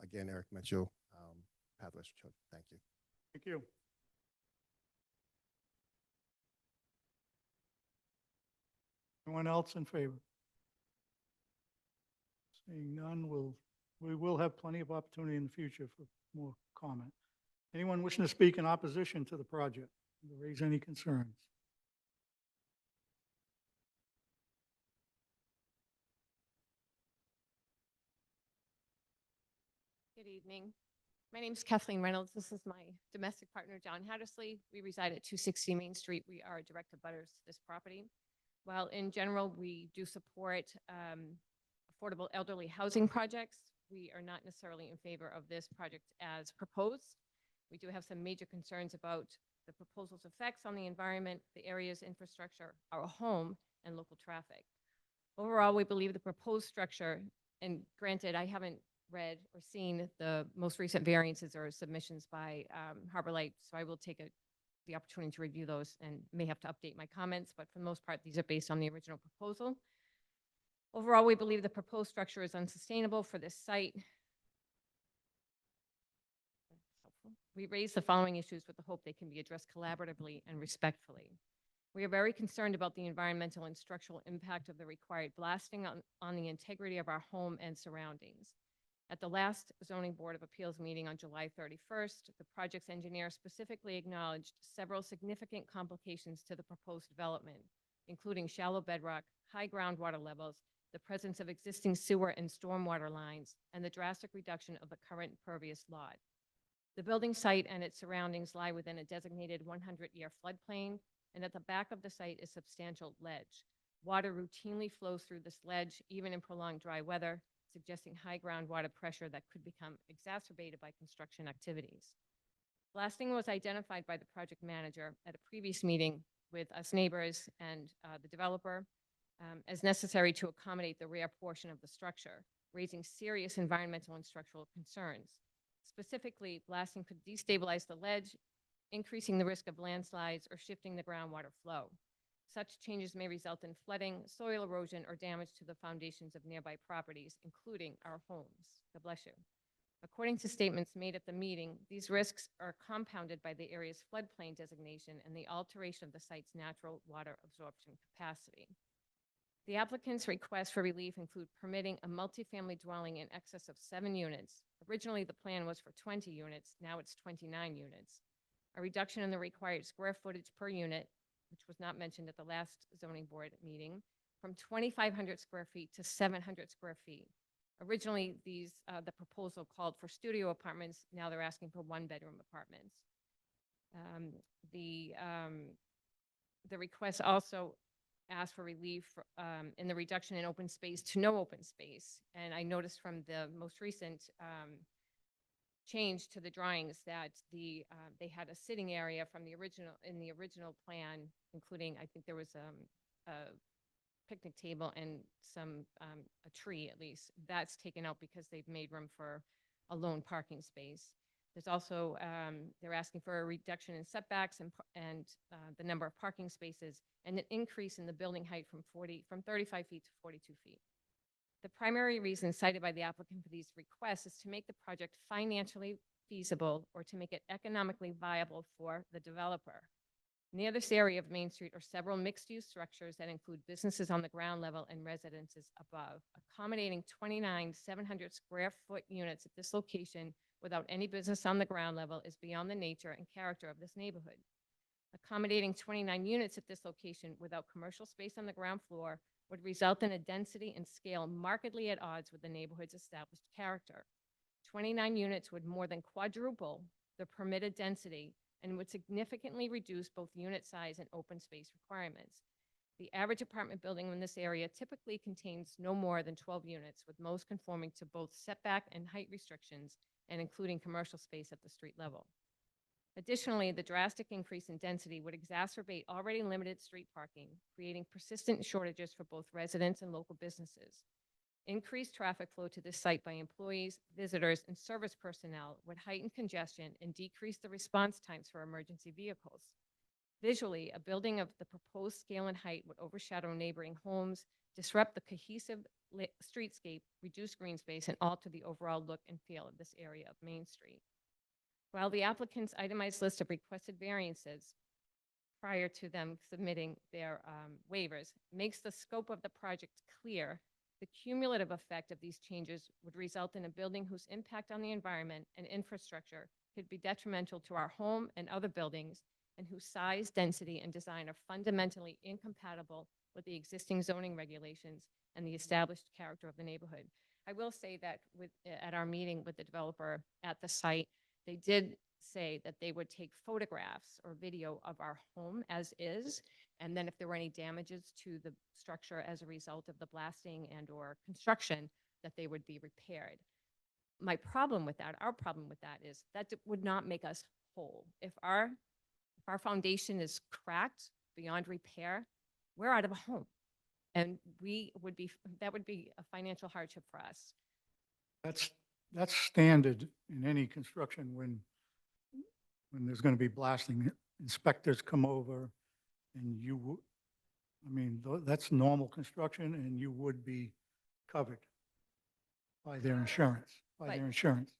Again, Eric Mitchell, Pathways for Children. Thank you. Thank you. Anyone else in favor? Seeing none, we will have plenty of opportunity in the future for more comment. Anyone wishing to speak in opposition to the project, to raise any concerns? Good evening. My name is Kathleen Reynolds. This is my domestic partner, John Hattersley. We reside at 260 Main Street. We are direct abutters to this property. While in general, we do support affordable elderly housing projects, we are not necessarily in favor of this project as proposed. We do have some major concerns about the proposal's effects on the environment, the area's infrastructure, our home, and local traffic. Overall, we believe the proposed structure, and granted, I haven't read or seen the most recent variances or submissions by Harbor Light, so I will take the opportunity to review those and may have to update my comments, but for the most part, these are based on the original proposal. Overall, we believe the proposed structure is unsustainable for this site. We raise the following issues with the hope they can be addressed collaboratively and respectfully. We are very concerned about the environmental and structural impact of the required blasting on the integrity of our home and surroundings. At the last Zoning Board of Appeals meeting on July 31st, the project's engineer specifically acknowledged several significant complications to the proposed development, including shallow bedrock, high groundwater levels, the presence of existing sewer and stormwater lines, and the drastic reduction of the current pervious lot. The building site and its surroundings lie within a designated 100-year floodplain, and at the back of the site is substantial ledge. Water routinely flows through this ledge, even in prolonged dry weather, suggesting high groundwater pressure that could become exacerbated by construction activities. Blasting was identified by the project manager at a previous meeting with us neighbors and the developer as necessary to accommodate the rear portion of the structure, raising serious environmental and structural concerns. Specifically, blasting could destabilize the ledge, increasing the risk of landslides or shifting the groundwater flow. Such changes may result in flooding, soil erosion, or damage to the foundations of nearby properties, including our homes. God bless you. According to statements made at the meeting, these risks are compounded by the area's floodplain designation and the alteration of the site's natural water absorption capacity. The applicant's requests for relief include permitting a multifamily dwelling in excess of 7 units. Originally, the plan was for 20 units. Now it's 29 units. A reduction in the required square footage per unit, which was not mentioned at the last zoning board meeting, from 2,500 square feet to 700 square feet. Originally, the proposal called for studio apartments. Now they're asking for 1-bedroom apartments. The request also asked for relief in the reduction in open space to no open space. And I noticed from the most recent change to the drawings that they had a sitting area from the original plan, including, I think there was a picnic table and a tree at least. That's taken out because they've made room for a lone parking space. There's also, they're asking for a reduction in setbacks and the number of parking spaces, and an increase in the building height from 35 feet to 42 feet. The primary reason cited by the applicant for these requests is to make the project financially feasible or to make it economically viable for the developer. Near this area of Main Street are several mixed-use structures that include businesses on the ground level and residences above. Accommodating 29 700 square foot units at this location without any business on the ground level is beyond the nature and character of this neighborhood. Accommodating 29 units at this location without commercial space on the ground floor would result in a density and scale markedly at odds with the neighborhood's established character. 29 units would more than quadruple the permitted density and would significantly reduce both unit size and open space requirements. The average apartment building in this area typically contains no more than 12 units, with most conforming to both setback and height restrictions and including commercial space at the street level. Additionally, the drastic increase in density would exacerbate already limited street parking, creating persistent shortages for both residents and local businesses. Increased traffic flow to this site by employees, visitors, and service personnel would heighten congestion and decrease the response times for emergency vehicles. Visually, a building of the proposed scale and height would overshadow neighboring homes, disrupt the cohesive streetscape, reduce green space, and alter the overall look and feel of this area of Main Street. While the applicant's itemized list of requested variances prior to them submitting their waivers makes the scope of the project clear, the cumulative effect of these changes would result in a building whose impact on the environment and infrastructure could be detrimental to our home and other buildings, and whose size, density, and design are fundamentally incompatible with the existing zoning regulations and the established character of the neighborhood. I will say that at our meeting with the developer at the site, they did say that they would take photographs or video of our home as is, and then if there were any damages to the structure as a result of the blasting and or construction, that they would be repaired. My problem with that, our problem with that, is that would not make us whole. If our our foundation is cracked beyond repair, we're out of a home. And that would be a financial hardship for us. That's standard in any construction when there's going to be blasting. Inspectors come over and that's normal construction and you would be covered by their insurance, But- insurance.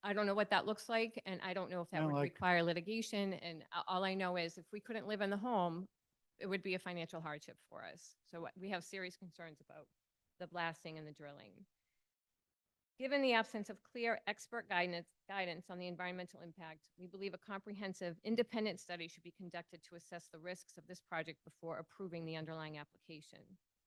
I don't know what that looks like, and I don't know if that No, would like- require litigation, and all I know is if we couldn't live in the home, it would be a financial hardship for us. So we have serious concerns about the blasting and the drilling. Given the absence of clear expert guidance on the environmental impact, we believe a comprehensive independent study should be conducted to assess the risks of this project before approving the underlying application.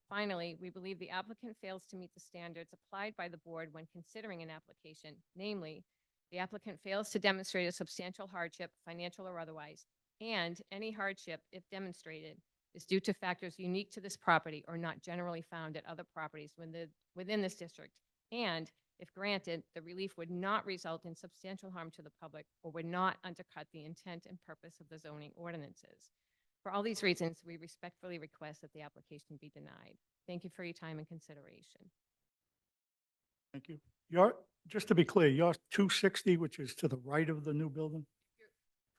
Finally, we believe the applicant fails to meet the standards applied by the board when considering an application. Namely, the applicant fails to demonstrate a substantial hardship, financial or otherwise, and any hardship, if demonstrated, is due to factors unique to this property or not generally found at other properties within this district. And if granted, the relief would not result in substantial harm to the public or would not undercut the intent and purpose of the zoning ordinances. For all these reasons, we respectfully request that the application be denied. Thank you for your time and consideration. Thank you. Just to be clear, you're 260, which is to the right of the new building?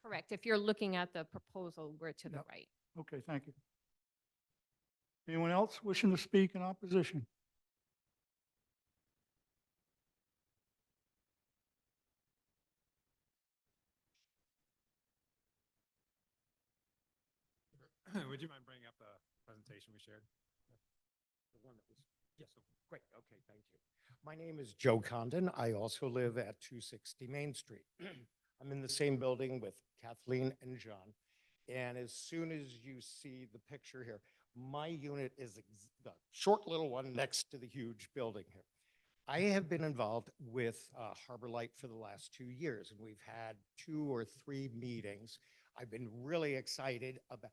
Correct. If you're looking at the proposal, we're to the Yep. right. Okay, thank you. Anyone else wishing to speak in opposition? Would you mind bringing up the presentation we shared? The one that was, yes, great, okay, thank you. My name is Joe Condon. I also live at 260 Main Street. I'm in the same building with Kathleen and John. And as soon as you see the picture here, my unit is the short little one next to the huge building here. I have been involved with Harbor Light for the last 2 years, and we've had 2 or 3 meetings. I've been really excited about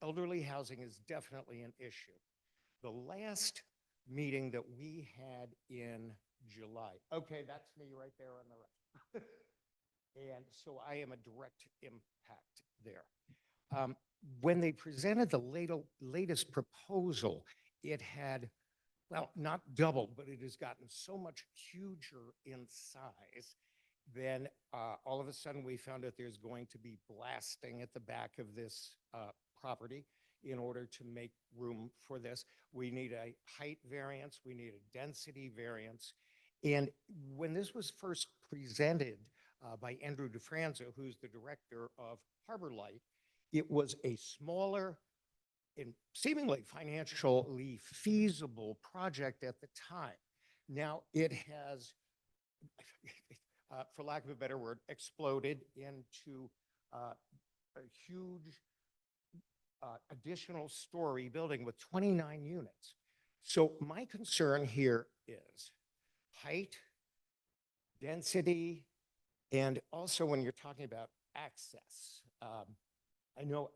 elderly housing is definitely an issue. The last meeting that we had in July, okay, that's me right there on the right. And so I am a direct impact there. When they presented the latest proposal, it had, well, not doubled, but it has gotten so much huger in size. Then all of a sudden we found out there's going to be blasting at the back of this property in order to make room for this. We need a height variance, we need a density variance. And when this was first presented by Andrew DeFranzo, who's the director of Harbor Light, it was a smaller and seemingly financially feasible project at the time. Now it has, for lack of a better word, exploded into a huge additional story building with 29 units. So my concern here is height, density, and also when you're talking about access. I know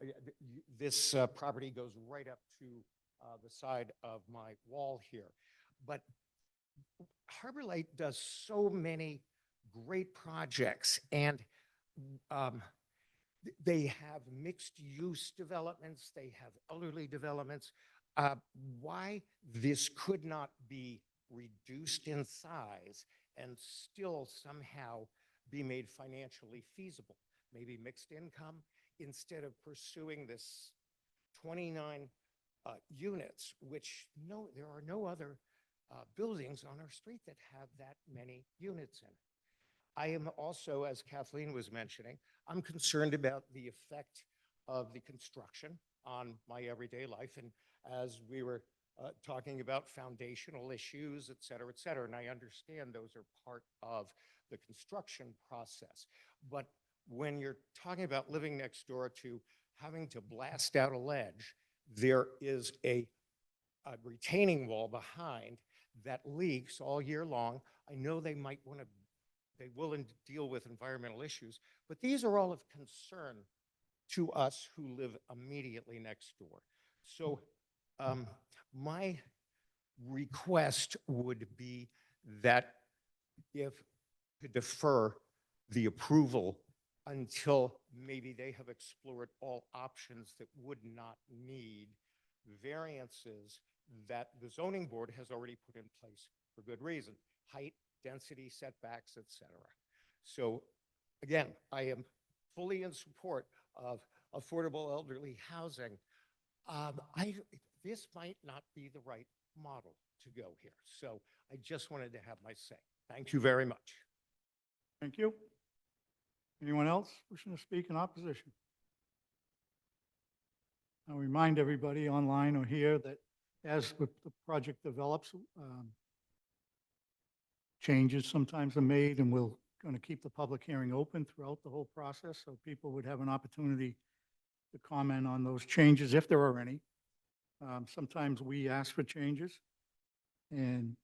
this property goes right up to the side of my wall here, but Harbor Light does so many great projects, and they have mixed use developments, they have elderly developments. Why this could not be reduced in size and still somehow be made financially feasible, maybe mixed income, instead of pursuing this 29 units, which there are no other buildings on our street that have that many units in it. I am also, as Kathleen was mentioning, I'm concerned about the effect of the construction on my everyday life. And as we were talking about foundational issues, et cetera, and I understand those are part of the construction process. But when you're talking about living next door to having to blast out a ledge, there is a retaining wall behind that leaks all year long. I know they will deal with environmental issues, but these are all of concern to us who live immediately next door. So my request would be that if to defer the approval until maybe they have explored all options that would not need variances that the zoning board has already put in place for good reason, height, density, setbacks, etc. So again, I am fully in support of affordable elderly housing. This might not be the right model to go here. So I just wanted to have my say. Thank you very much. Thank you. Anyone else wishing to speak in opposition? I'll remind everybody online or here that as the project develops, changes sometimes are made, and we're going to keep the public hearing open throughout the whole process, so people would have an opportunity to comment on those changes if there are any. Sometimes we ask for changes, and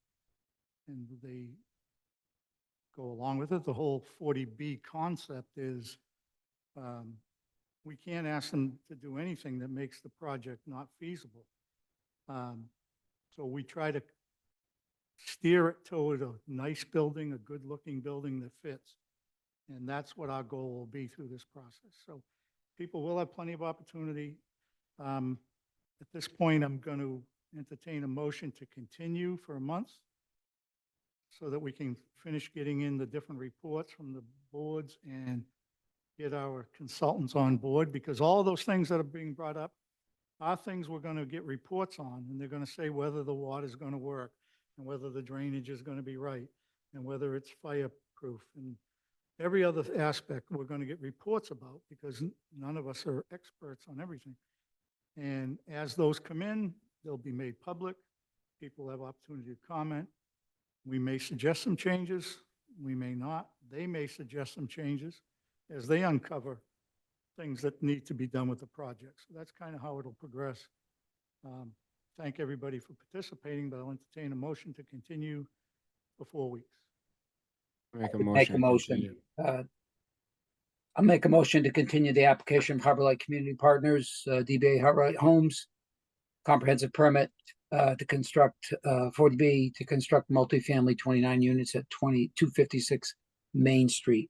they go along with it. The whole 40B concept is we can't ask them to do anything that makes the project not feasible. So we try to steer it toward a nice building, a good-looking building that fits. And that's what our goal will be through this process. So people will have plenty of opportunity. At this point, I'm going to entertain a motion to continue for a month so that we can finish getting in the different reports from the boards and get our consultants on board, because all those things that are being brought up are things we're going to get reports on, and they're going to say whether the water is going to work and whether the drainage is going to be right and whether it's fireproof and every other aspect we're going to get reports about, because none of us are experts on everything. And as those come in, they'll be made public. People have opportunity to comment. We may suggest some changes. We may not. They may suggest some changes as they uncover things that need to be done with the project. So that's kind of how it'll progress. Thank everybody for participating, but I'll entertain a motion to continue for 4 weeks. Make a Make a motion. to motion. continue. I'll make a motion to continue the application of Harbor Light Community Partners, DBA Harbor Light Homes, comprehensive permit to construct 40B to construct multifamily 29 units at 256 Main Street.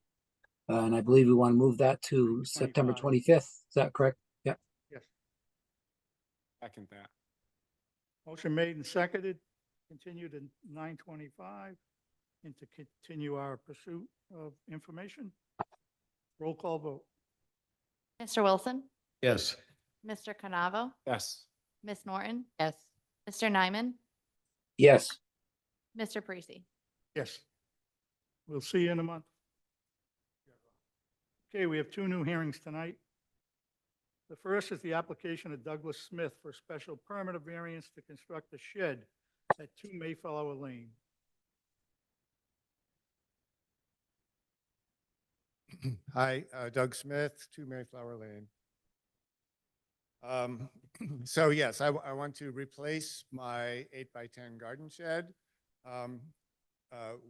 And I believe we want to move that to September 25th. Is that correct? Yeah. Yes. Second that. Motion made and seconded, continue to 9:25 and to continue our pursuit of information. Roll call vote. Mr. Wilson, Yes. Mr. Canavo, Yes. Ms. Norton. Yes. Mr. Nyman, Yes. Mr. Parisi. Yes. We'll see you in a month. Okay, we have 2 new hearings tonight. The first is the application of Douglas Smith for special permit of variance to construct a shed at 2 Mayflower Lane. Hi, Doug Smith, 2 Mayflower Lane. So yes, I want to replace my 8x10 garden shed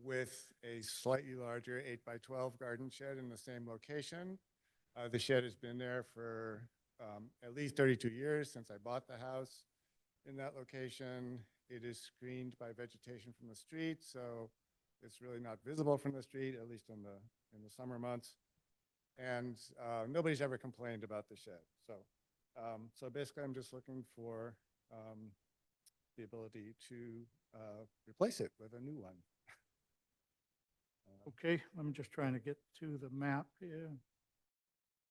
with a slightly larger 8x12 garden shed in the same location. The shed has been there for at least 32 years since I bought the house in that location. It is screened by vegetation from the street, so it's really not visible from the street, at least in the summer months. And nobody's ever complained about the shed. So basically, I'm just looking for the ability to replace it with a new one. Okay, I'm just trying to get to the map here.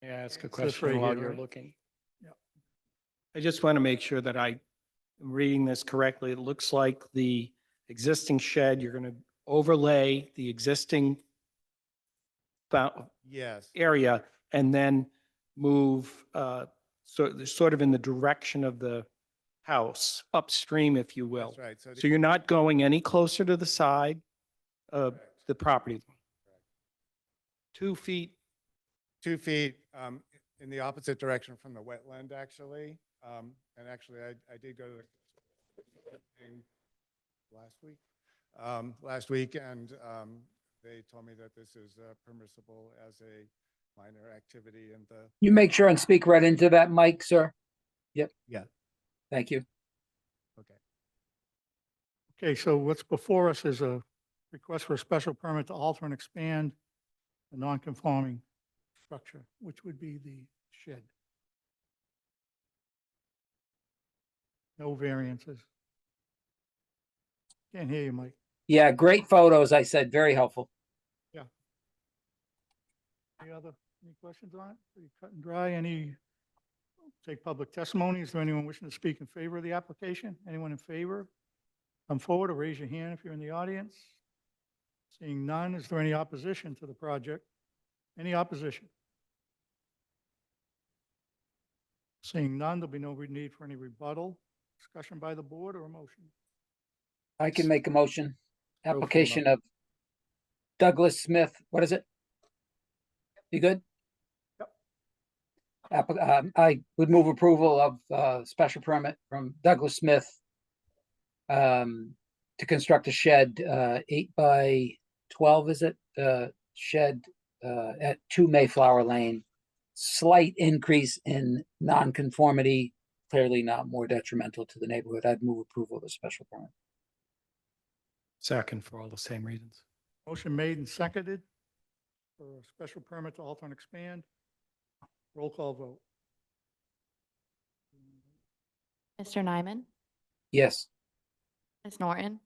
May I ask a It's this question right while here, you're right? looking? Yeah. I just want to make sure that I am reading this correctly. It looks like the existing shed, you're going to overlay the existing Yes. area and then move sort of in the direction of the house, upstream, if you will. That's right. So you're not going any closer to the side of the property. 2 feet. 2 feet in the opposite direction from the wetland, actually. And actually, I did go to the thing last week, and they told me that this is permissible as a minor activity in the. You make sure and speak right into that mic, sir. Yep. Yeah. Thank you. Okay. Okay, so what's before us is a request for a special permit to alter and expand the non-conforming structure, which would be the shed. No variances. Can't hear you, Mike. Yeah, great photos, I said, very helpful. Yeah. Any questions on it? Pretty cut and dry. Take public testimony. Is there anyone wishing to speak in favor of the application? Anyone in favor? Come forward or raise your hand if you're in the audience. Seeing none, is there any opposition to the project? Any opposition? Seeing none, there'll be no need for any rebuttal. Discussion by the board or a motion? I can make a motion. Go for it, Application Mike. of Douglas Smith, what is it? You good? I would move approval of special permit from Douglas Smith to construct a shed, 8 by 12, is it? Shed at 2 Mayflower Lane. Slight increase in nonconformity, clearly not more detrimental to the neighborhood. I'd move approval of the special permit. Second for all the same reasons. Motion made and seconded for a special permit to alter and expand. Roll call vote. Mr. Nyman, Yes. Ms. Norton,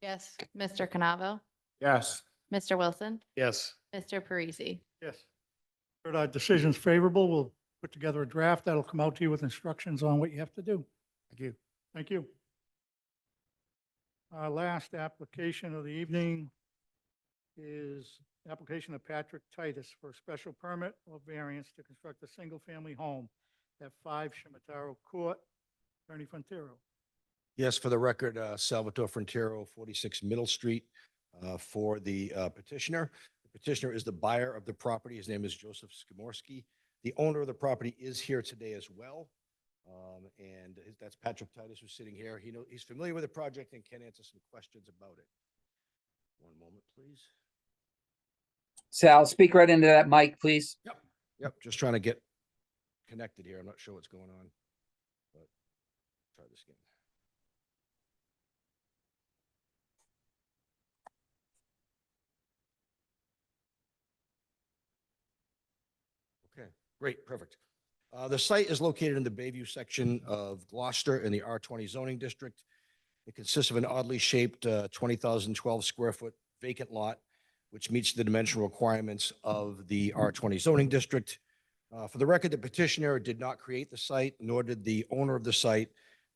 Yes. Mr. Canavo, Yes. Mr. Wilson, Yes. Mr. Parisi. Yes. Heard our decision's favorable. We'll put together a draft that'll come out to you with instructions on what you have to do. Thank you. Thank you. Our last application of the evening is application of Patrick Titus for a special permit or variance to construct a single-family home at 5 Shimataro Court. Attorney Frontiero. Yes, for the record, Salvatore Frontiero, 46 Middle Street, for the petitioner. The petitioner is the buyer of the property. His name is Joseph Skimorski. The owner of the property is here today as well. And that's Patrick Titus, who's sitting here. He's familiar with the project and can answer some questions about it. One moment, please. Sal, speak right into that mic, please. Yep, just trying to get connected here. I'm not sure what's going on, but try this again. Okay, great, perfect. The site is located in the Bayview section of Gloucester in the R20 zoning district. It consists of an oddly shaped 20,012 square foot vacant lot, which meets the dimensional requirements of the R20 zoning district. For the record, the petitioner did not create the site, nor did the owner of the site.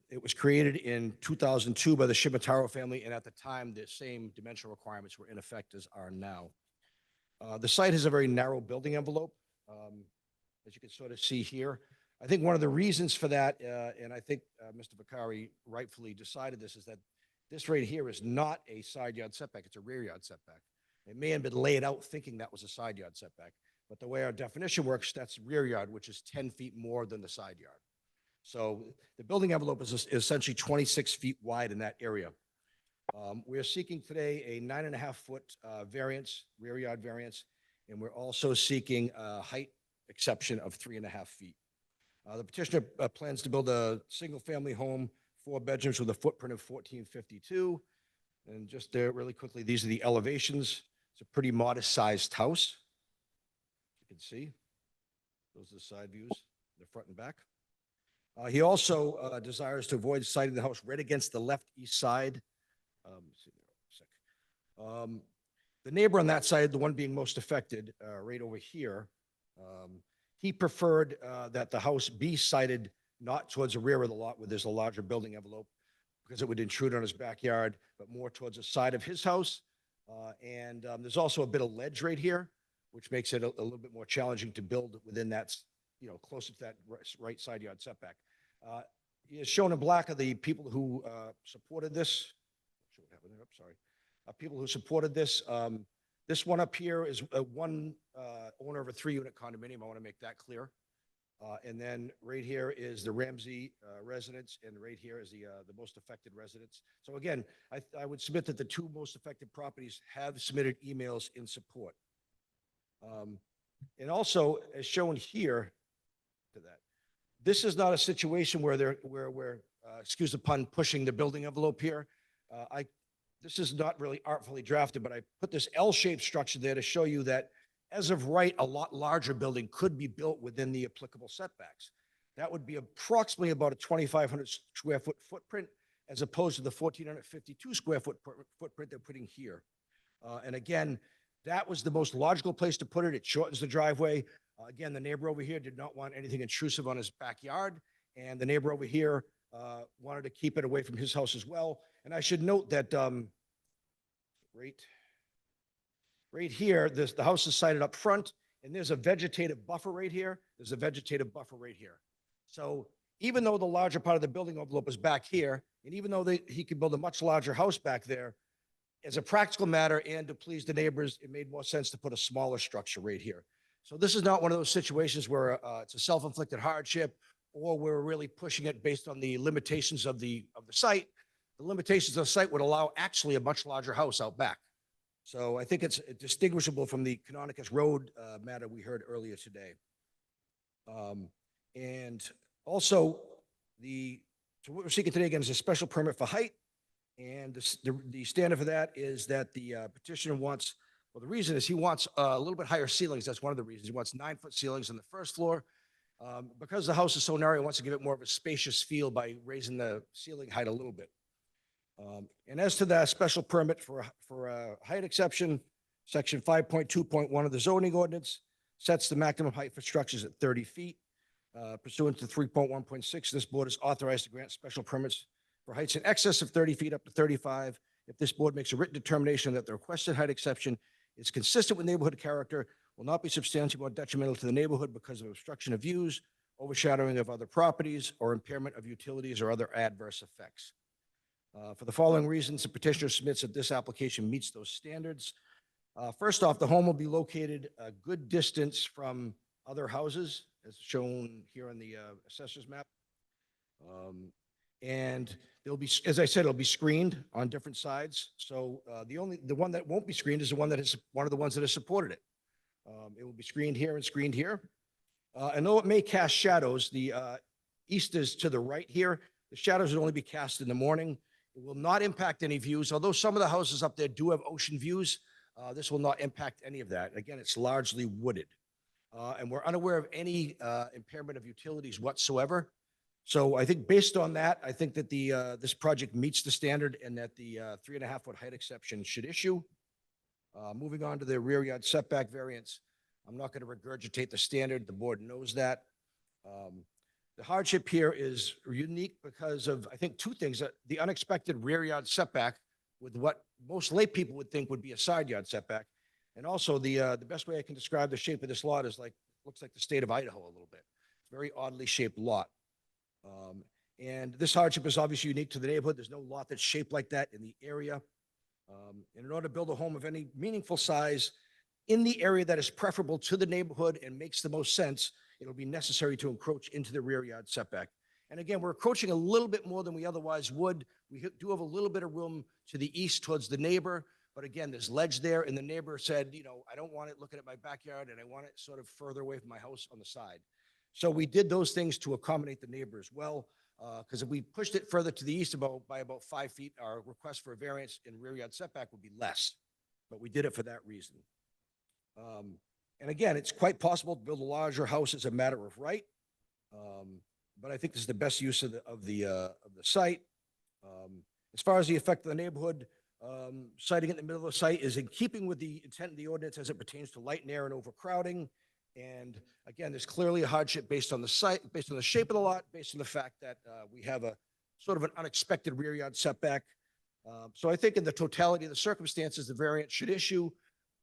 It was created in 2002 by the Shimataro family, and at the time, the same dimensional requirements were in effect as are now. The site has a very narrow building envelope, as you can sort of see here. I think one of the reasons for that, and I think Mr. Vicari rightfully decided this, is that this right here is not a side yard setback, it's a rear yard setback. It may have been laid out thinking that was a side yard setback, but the way our definition works, that's rear yard, which is 10 feet more than the side yard. So the building envelope is essentially 26 feet wide in that area. We're seeking today a 9.5 foot variance, rear yard variance, and we're also seeking a height exception of 3.5 feet. The petitioner plans to build a single-family home, 4 bedrooms with a footprint of 1452. And just there really quickly, these are the elevations. It's a pretty modest-sized house. You can see. Those are the side views, the front and back. He also desires to avoid siting the house right against the left east side. The neighbor on that side, the one being most affected, right over here, he preferred that the house be sited not towards the rear of the lot where there's a larger building envelope, because it would intrude on his backyard, but more towards the side of his house. And there's also a bit of ledge right here, which makes it a little bit more challenging to build within that, closer to that right side yard setback. He has shown in black are the people who supported this. What happened there? I'm sorry. People who supported this. This one up here is one owner of a 3-unit condominium. I want to make that clear. And then right here is the Ramsey residence, and right here is the most affected residence. So again, I would submit that the 2 most affected properties have submitted emails in support. And also, as shown here, to that, this is not a situation where we're, excuse the pun, pushing the building envelope here. This is not really artfully drafted, but I put this L-shaped structure there to show you that As of right, a lot larger building could be built within the applicable setbacks. That would be approximately about a 2,500 square foot footprint as opposed to the 1,452 square foot footprint they're putting here. And again, that was the most logical place to put it. It shortens the driveway. Again, the neighbor over here did not want anything intrusive on his backyard, and the neighbor over here wanted to keep it away from his house as well. And I should note that right here, the house is sited up front, and there's a vegetative buffer right here. There's a vegetative buffer right here. So even though the larger part of the building envelope is back here, and even though he could build a much larger house back there, as a practical matter and to please the neighbors, it made more sense to put a smaller structure right here. So this is not one of those situations where it's a self-inflicted hardship or we're really pushing it based on the limitations of the site. The limitations of the site would allow actually a much larger house out back. So I think it's distinguishable from the Canonicus Road matter we heard earlier today. And also, so what we're seeking today again is a special permit for height. And the standard for that is that the petitioner wants, well, the reason is he wants a little bit higher ceilings. That's one of the reasons. He wants 9-foot ceilings on the first floor. Because the house is so narrow, he wants to give it more of a spacious feel by raising the ceiling height a little bit. And as to the special permit for a height exception, section 5.2.1 of the zoning ordinance sets the maximum height for structures at 30 feet. Pursuant to 3.1.6, this board is authorized to grant special permits for heights in excess of 30 feet up to 35. If this board makes a written determination that the requested height exception is consistent with neighborhood character, will not be substantially more detrimental to the neighborhood because of obstruction of views, overshadowing of other properties, or impairment of utilities or other adverse effects. For the following reasons, the petitioner submits that this application meets those standards. First off, the home will be located a good distance from other houses, as shown here on the assessor's map. And there'll be, as I said, it'll be screened on different sides. So the one that won't be screened is the one that is one of the ones that has supported it. It will be screened here and screened here. And though it may cast shadows, the east is to the right here. The shadows will only be cast in the morning. It will not impact any views. Although some of the houses up there do have ocean views, this will not impact any of that. Again, it's largely wooded. And we're unaware of any impairment of utilities whatsoever. So I think based on that, I think that this project meets the standard and that the 3.5-foot height exception should issue. Moving on to the rear yard setback variance, I'm not going to regurgitate the standard. The board knows that. The hardship here is unique because of, I think, two things. The unexpected rear yard setback with what most lay people would think would be a side yard setback. And also the best way I can describe the shape of this lot is looks like the state of Idaho a little bit. Very oddly shaped lot. And this hardship is obviously unique to the neighborhood. There's no lot that's shaped like that in the area. And in order to build a home of any meaningful size in the area that is preferable to the neighborhood and makes the most sense, it'll be necessary to encroach into the rear yard setback. And again, we're encroaching a little bit more than we otherwise would. We do have a little bit of room to the east towards the neighbor. But again, there's ledge there, and the neighbor said, you know, I don't want it looking at my backyard, and I want it sort of further away from my house on the side. So we did those things to accommodate the neighbor as well, because if we pushed it further to the east by about 5 feet, our request for a variance in rear yard setback would be less. But we did it for that reason. And again, it's quite possible to build a larger house as a matter of right. But I think this is the best use of the site. As far as the effect of the neighborhood, siting in the middle of the site is in keeping with the intent of the ordinance as it pertains to light and air and overcrowding. And again, there's clearly a hardship based on the site, based on the shape of the lot, based on the fact that we have a sort of an unexpected rear yard setback. So I think in the totality of the circumstances, the variance should issue.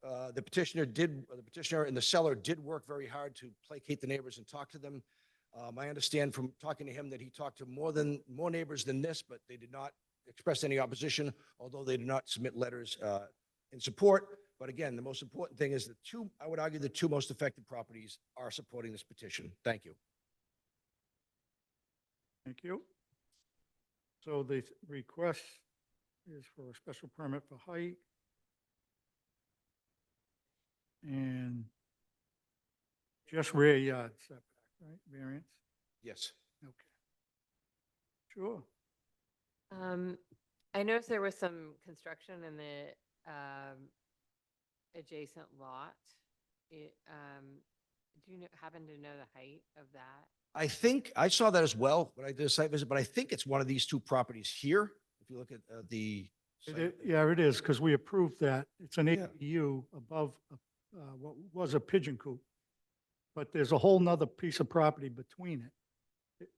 The petitioner and the seller did work very hard to placate the neighbors and talk to them. I understand from talking to him that he talked to more neighbors than this, but they did not express any opposition, although they did not submit letters in support. But again, the most important thing is I would argue the two most affected properties are supporting this petition. Thank you. Thank you. So the request is for a special permit for height and just rear yard setback, right? Variance? Yes. Okay. Sure. I noticed there was some construction in the adjacent lot. Do you happen to know the height of that? I think, I saw that as well when I did a site visit, but I think it's one of these two properties here. If you look at the. Yeah, it is, because we approved that. It's an ADU above what was a pigeon coop. But there's a whole nother piece of property between it.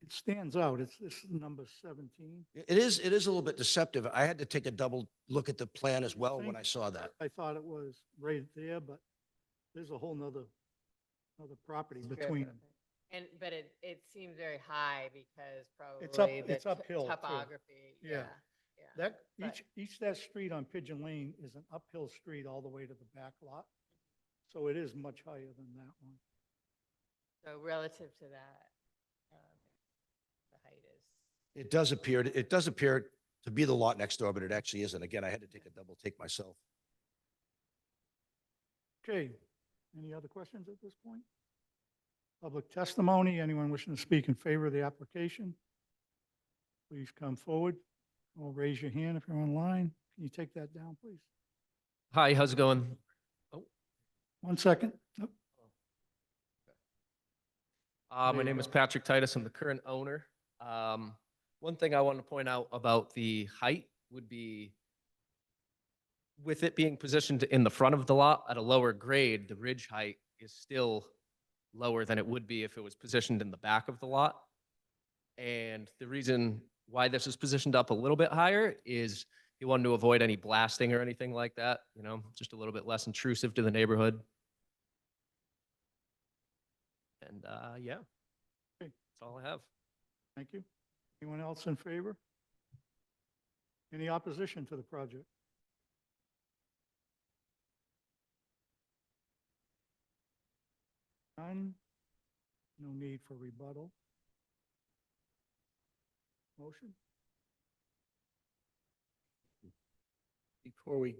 It stands out. It's number 17. It is a little bit deceptive. I had to take a double look at the plan as well when I saw that. I thought it was right there, but there's a whole nother property between them. But it seems very high because It's up, probably the it's uphill too. topography. Yeah. But- Each that street on Pigeon Lane is an uphill street all the way to the back lot. So it is much higher than that one. So relative to that, the height is. It does appear to be the lot next door, but it actually isn't. Again, I had to take a double take myself. Okay, any other questions at this point? Public testimony, anyone wishing to speak in favor of the application? Please come forward or raise your hand if you're online. Can you take that down, please? Hi, how's it going? 1 second. Oh, My name is Patrick Titus. I'm the current owner. One thing I want to point out about the height would be with it being positioned in the front of the lot at a lower grade, the ridge height is still lower than it would be if it was positioned in the back of the lot. And the reason why this is positioned up a little bit higher is he wanted to avoid any blasting or anything like that, you know, just a little bit less intrusive to the neighborhood. And yeah, that's all I have. thank you. Anyone else in favor? Any opposition to the project? None. No need for rebuttal. Motion? Before we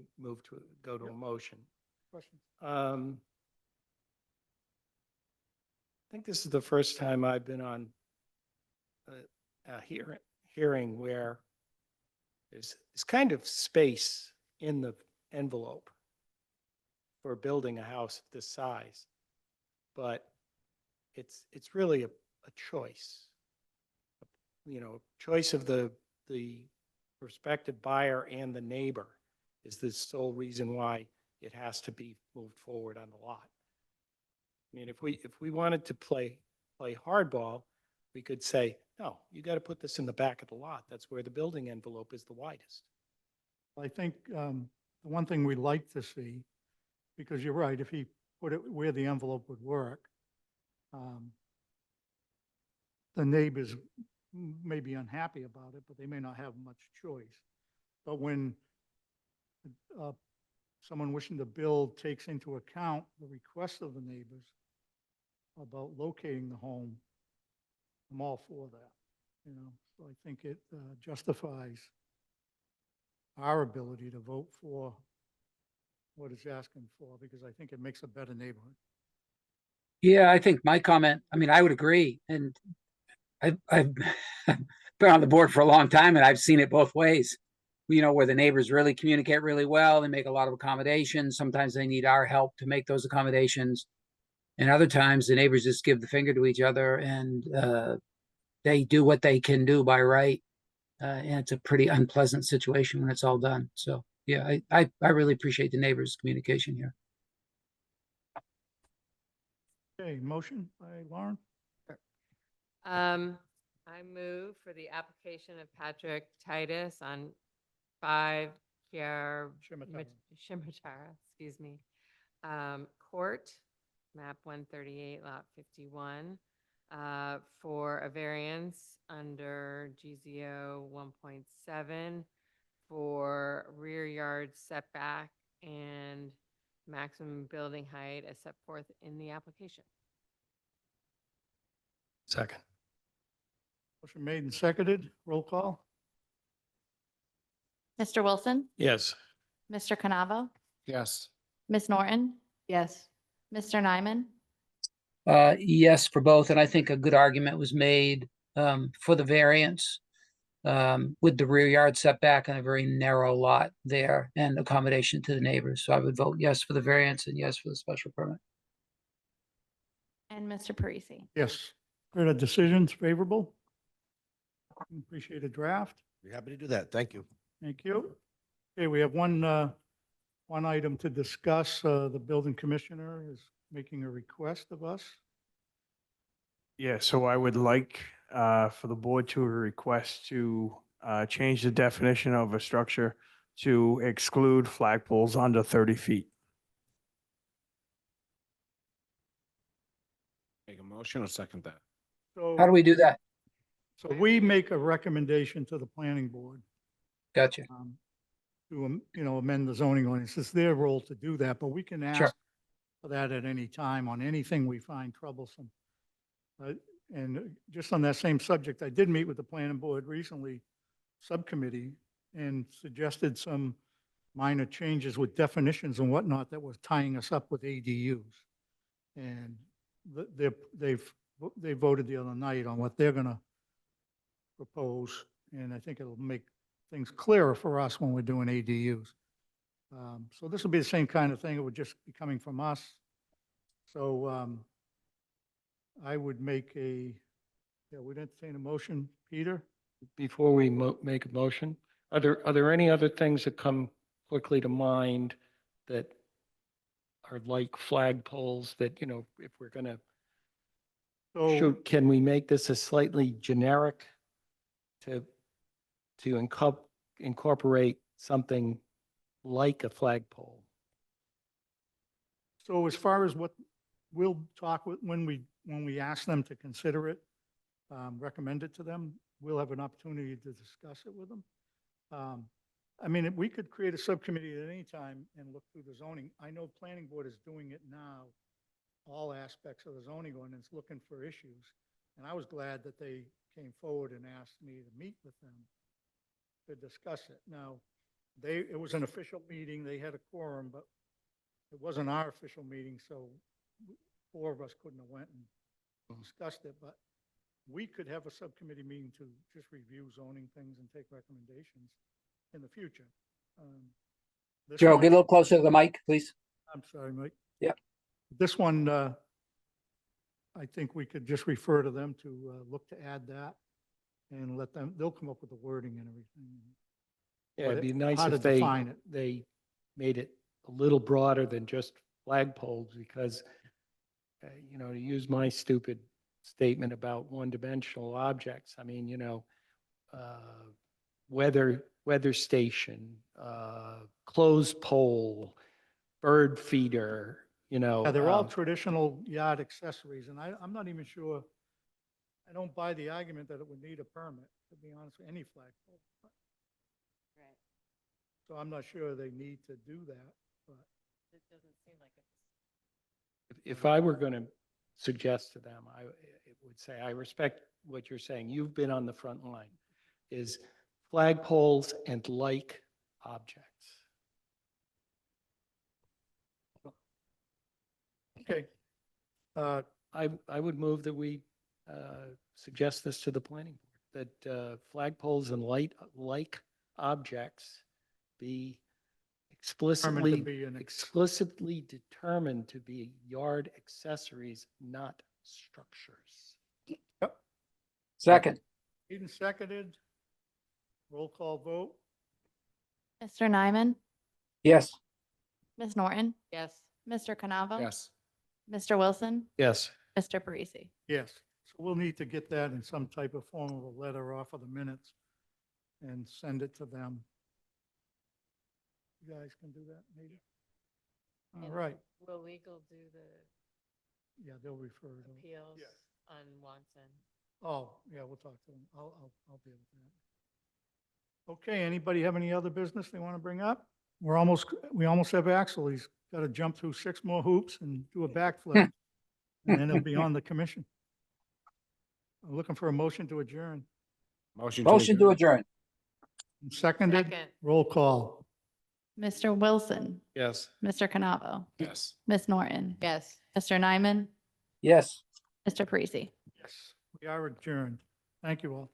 go to a motion, Questions? I think this is the first time I've been on a hearing where there's kind of space in the envelope for building a house of this size, but it's really a choice. You know, choice of the prospective buyer and the neighbor is the sole reason why it has to be moved forward on the lot. I mean, if we wanted to play hardball, we could say, no, you got to put this in the back of the lot. That's where the building envelope is the widest. I think the one thing we'd like to see, because you're right, if he put it where the envelope would work, the neighbors may be unhappy about it, but they may not have much choice. But when someone wishing to build takes into account the request of the neighbors about locating the home, I'm all for that, you know. So I think it justifies our ability to vote for what it's asking for, because I think it makes a better neighborhood. Yeah, I think my comment, I mean, I would agree. And I've been on the board for a long time and I've seen it both ways, you know, where the neighbors really communicate really well. They make a lot of accommodations. Sometimes they need our help to make those accommodations. And other times the neighbors just give the finger to each other and they do what they can do by right. And it's a pretty unpleasant situation when it's all done. So yeah, I really appreciate the neighbors' communication here. Okay, motion by Lauren. I move for the application of Patrick Titus on 5 Shimatara, excuse me, Court, map 138, lot 51, for a variance under GZO 1.7 for rear yard setback and maximum building height as set forth in the application. Second. Motion made and seconded. Roll call. Mr. Wilson, Yes. Mr. Canavo, Yes. Ms. Norton, Yes. Mr. Nyman, Yes, for both. And I think a good argument was made for the variance. with the rear yard setback and a very narrow lot there and accommodation to the neighbors. So I would vote yes for the variance and yes for the special permit. And Mr. Parisi. Yes. Heard a decision's favorable. Appreciate a draft. Be happy to do that. Thank you. Thank you. Okay, we have one item to discuss. The building commissioner is making a request of us. Yeah, so I would like for the board to request to change the definition of a structure to exclude flagpoles under 30 feet. Make a motion or second that? So, How do we do that? so we make a recommendation to the planning board Gotcha. to, amend the zoning ordinance. It's their role to do that, but we can Sure. ask for that at any time on anything we find troublesome. And just on that same subject, I did meet with the planning board recently, subcommittee, and suggested some minor changes with definitions and whatnot that was tying us up with ADUs. And they voted the other night on what they're gonna propose, and I think it'll make things clearer for us when we're doing ADUs. So this will be the same kind of thing. It would just be coming from us. So I would make we'd entertain a motion, Peter? Before we make a motion, are there any other things that come quickly to mind that are like flagpoles that, if we're gonna So, can we make this a slightly generic to incorporate something like a flagpole? so as far as what we'll talk with, when we ask them to consider it, recommend it to them, we'll have an opportunity to discuss it with them. I mean, we could create a subcommittee at any time and look through the zoning. I know planning board is doing it now, all aspects of the zoning ordinance, looking for issues. And I was glad that they came forward and asked me to meet with them to discuss it. Now, it was an official meeting, they had a quorum, but it wasn't our official meeting, so four of us couldn't have went and discussed it, but we could have a subcommittee meeting to just review zoning things and take recommendations in the future. This Joe, one- get a little closer to the mic, please. I'm sorry, Mike. Yep. This one, I think we could just refer to them to look to add that and let them, they'll come up with the wording and everything. Yeah, it'd But be nice how to if they define it. made it a little broader than just flagpoles, because, to use my stupid statement about one-dimensional objects, I mean, weather station, clothes pole, bird feeder, Yeah, they're all traditional yard accessories, and I'm not even sure, I don't buy the argument that it would need a permit, to be honest, with any flagpole. So I'm not sure they need to do that, but. It doesn't seem like it's. If I were going to suggest to them, I would say, I respect what you're saying. You've been on the front line, is flagpoles and like objects. Okay. I would move that we suggest this to the planning board, that flagpoles and like objects be explicitly determined to be yard accessories, not structures. Second. Made and seconded. Roll call vote. Mr. Nyman, Yes. Ms. Norton, Yes. Mr. Canavo. Yes. Mr. Wilson, Yes. Mr. Parisi. Yes. So we'll need to get that in some type of form of a letter off of the minutes and send it to them. You guys can do that, maybe? All And right. Will legal do the Yeah, they'll refer to it. appeals on Watson? Oh, yeah, we'll talk to them. I'll deal with that. Okay, anybody have any other business they want to bring up? We almost have Axel. He's got to jump through 6 more hoops and do a backflip. And then he'll be on the commission. I'm looking for a motion to adjourn. Motion to adjourn. Seconded, Second. roll call. Mr. Wilson, Yes. Mr. Canavo, Yes. Ms. Norton, Yes. Mr. Nyman, Yes. Mr. Parisi. Yes, we are adjourned. Thank you all.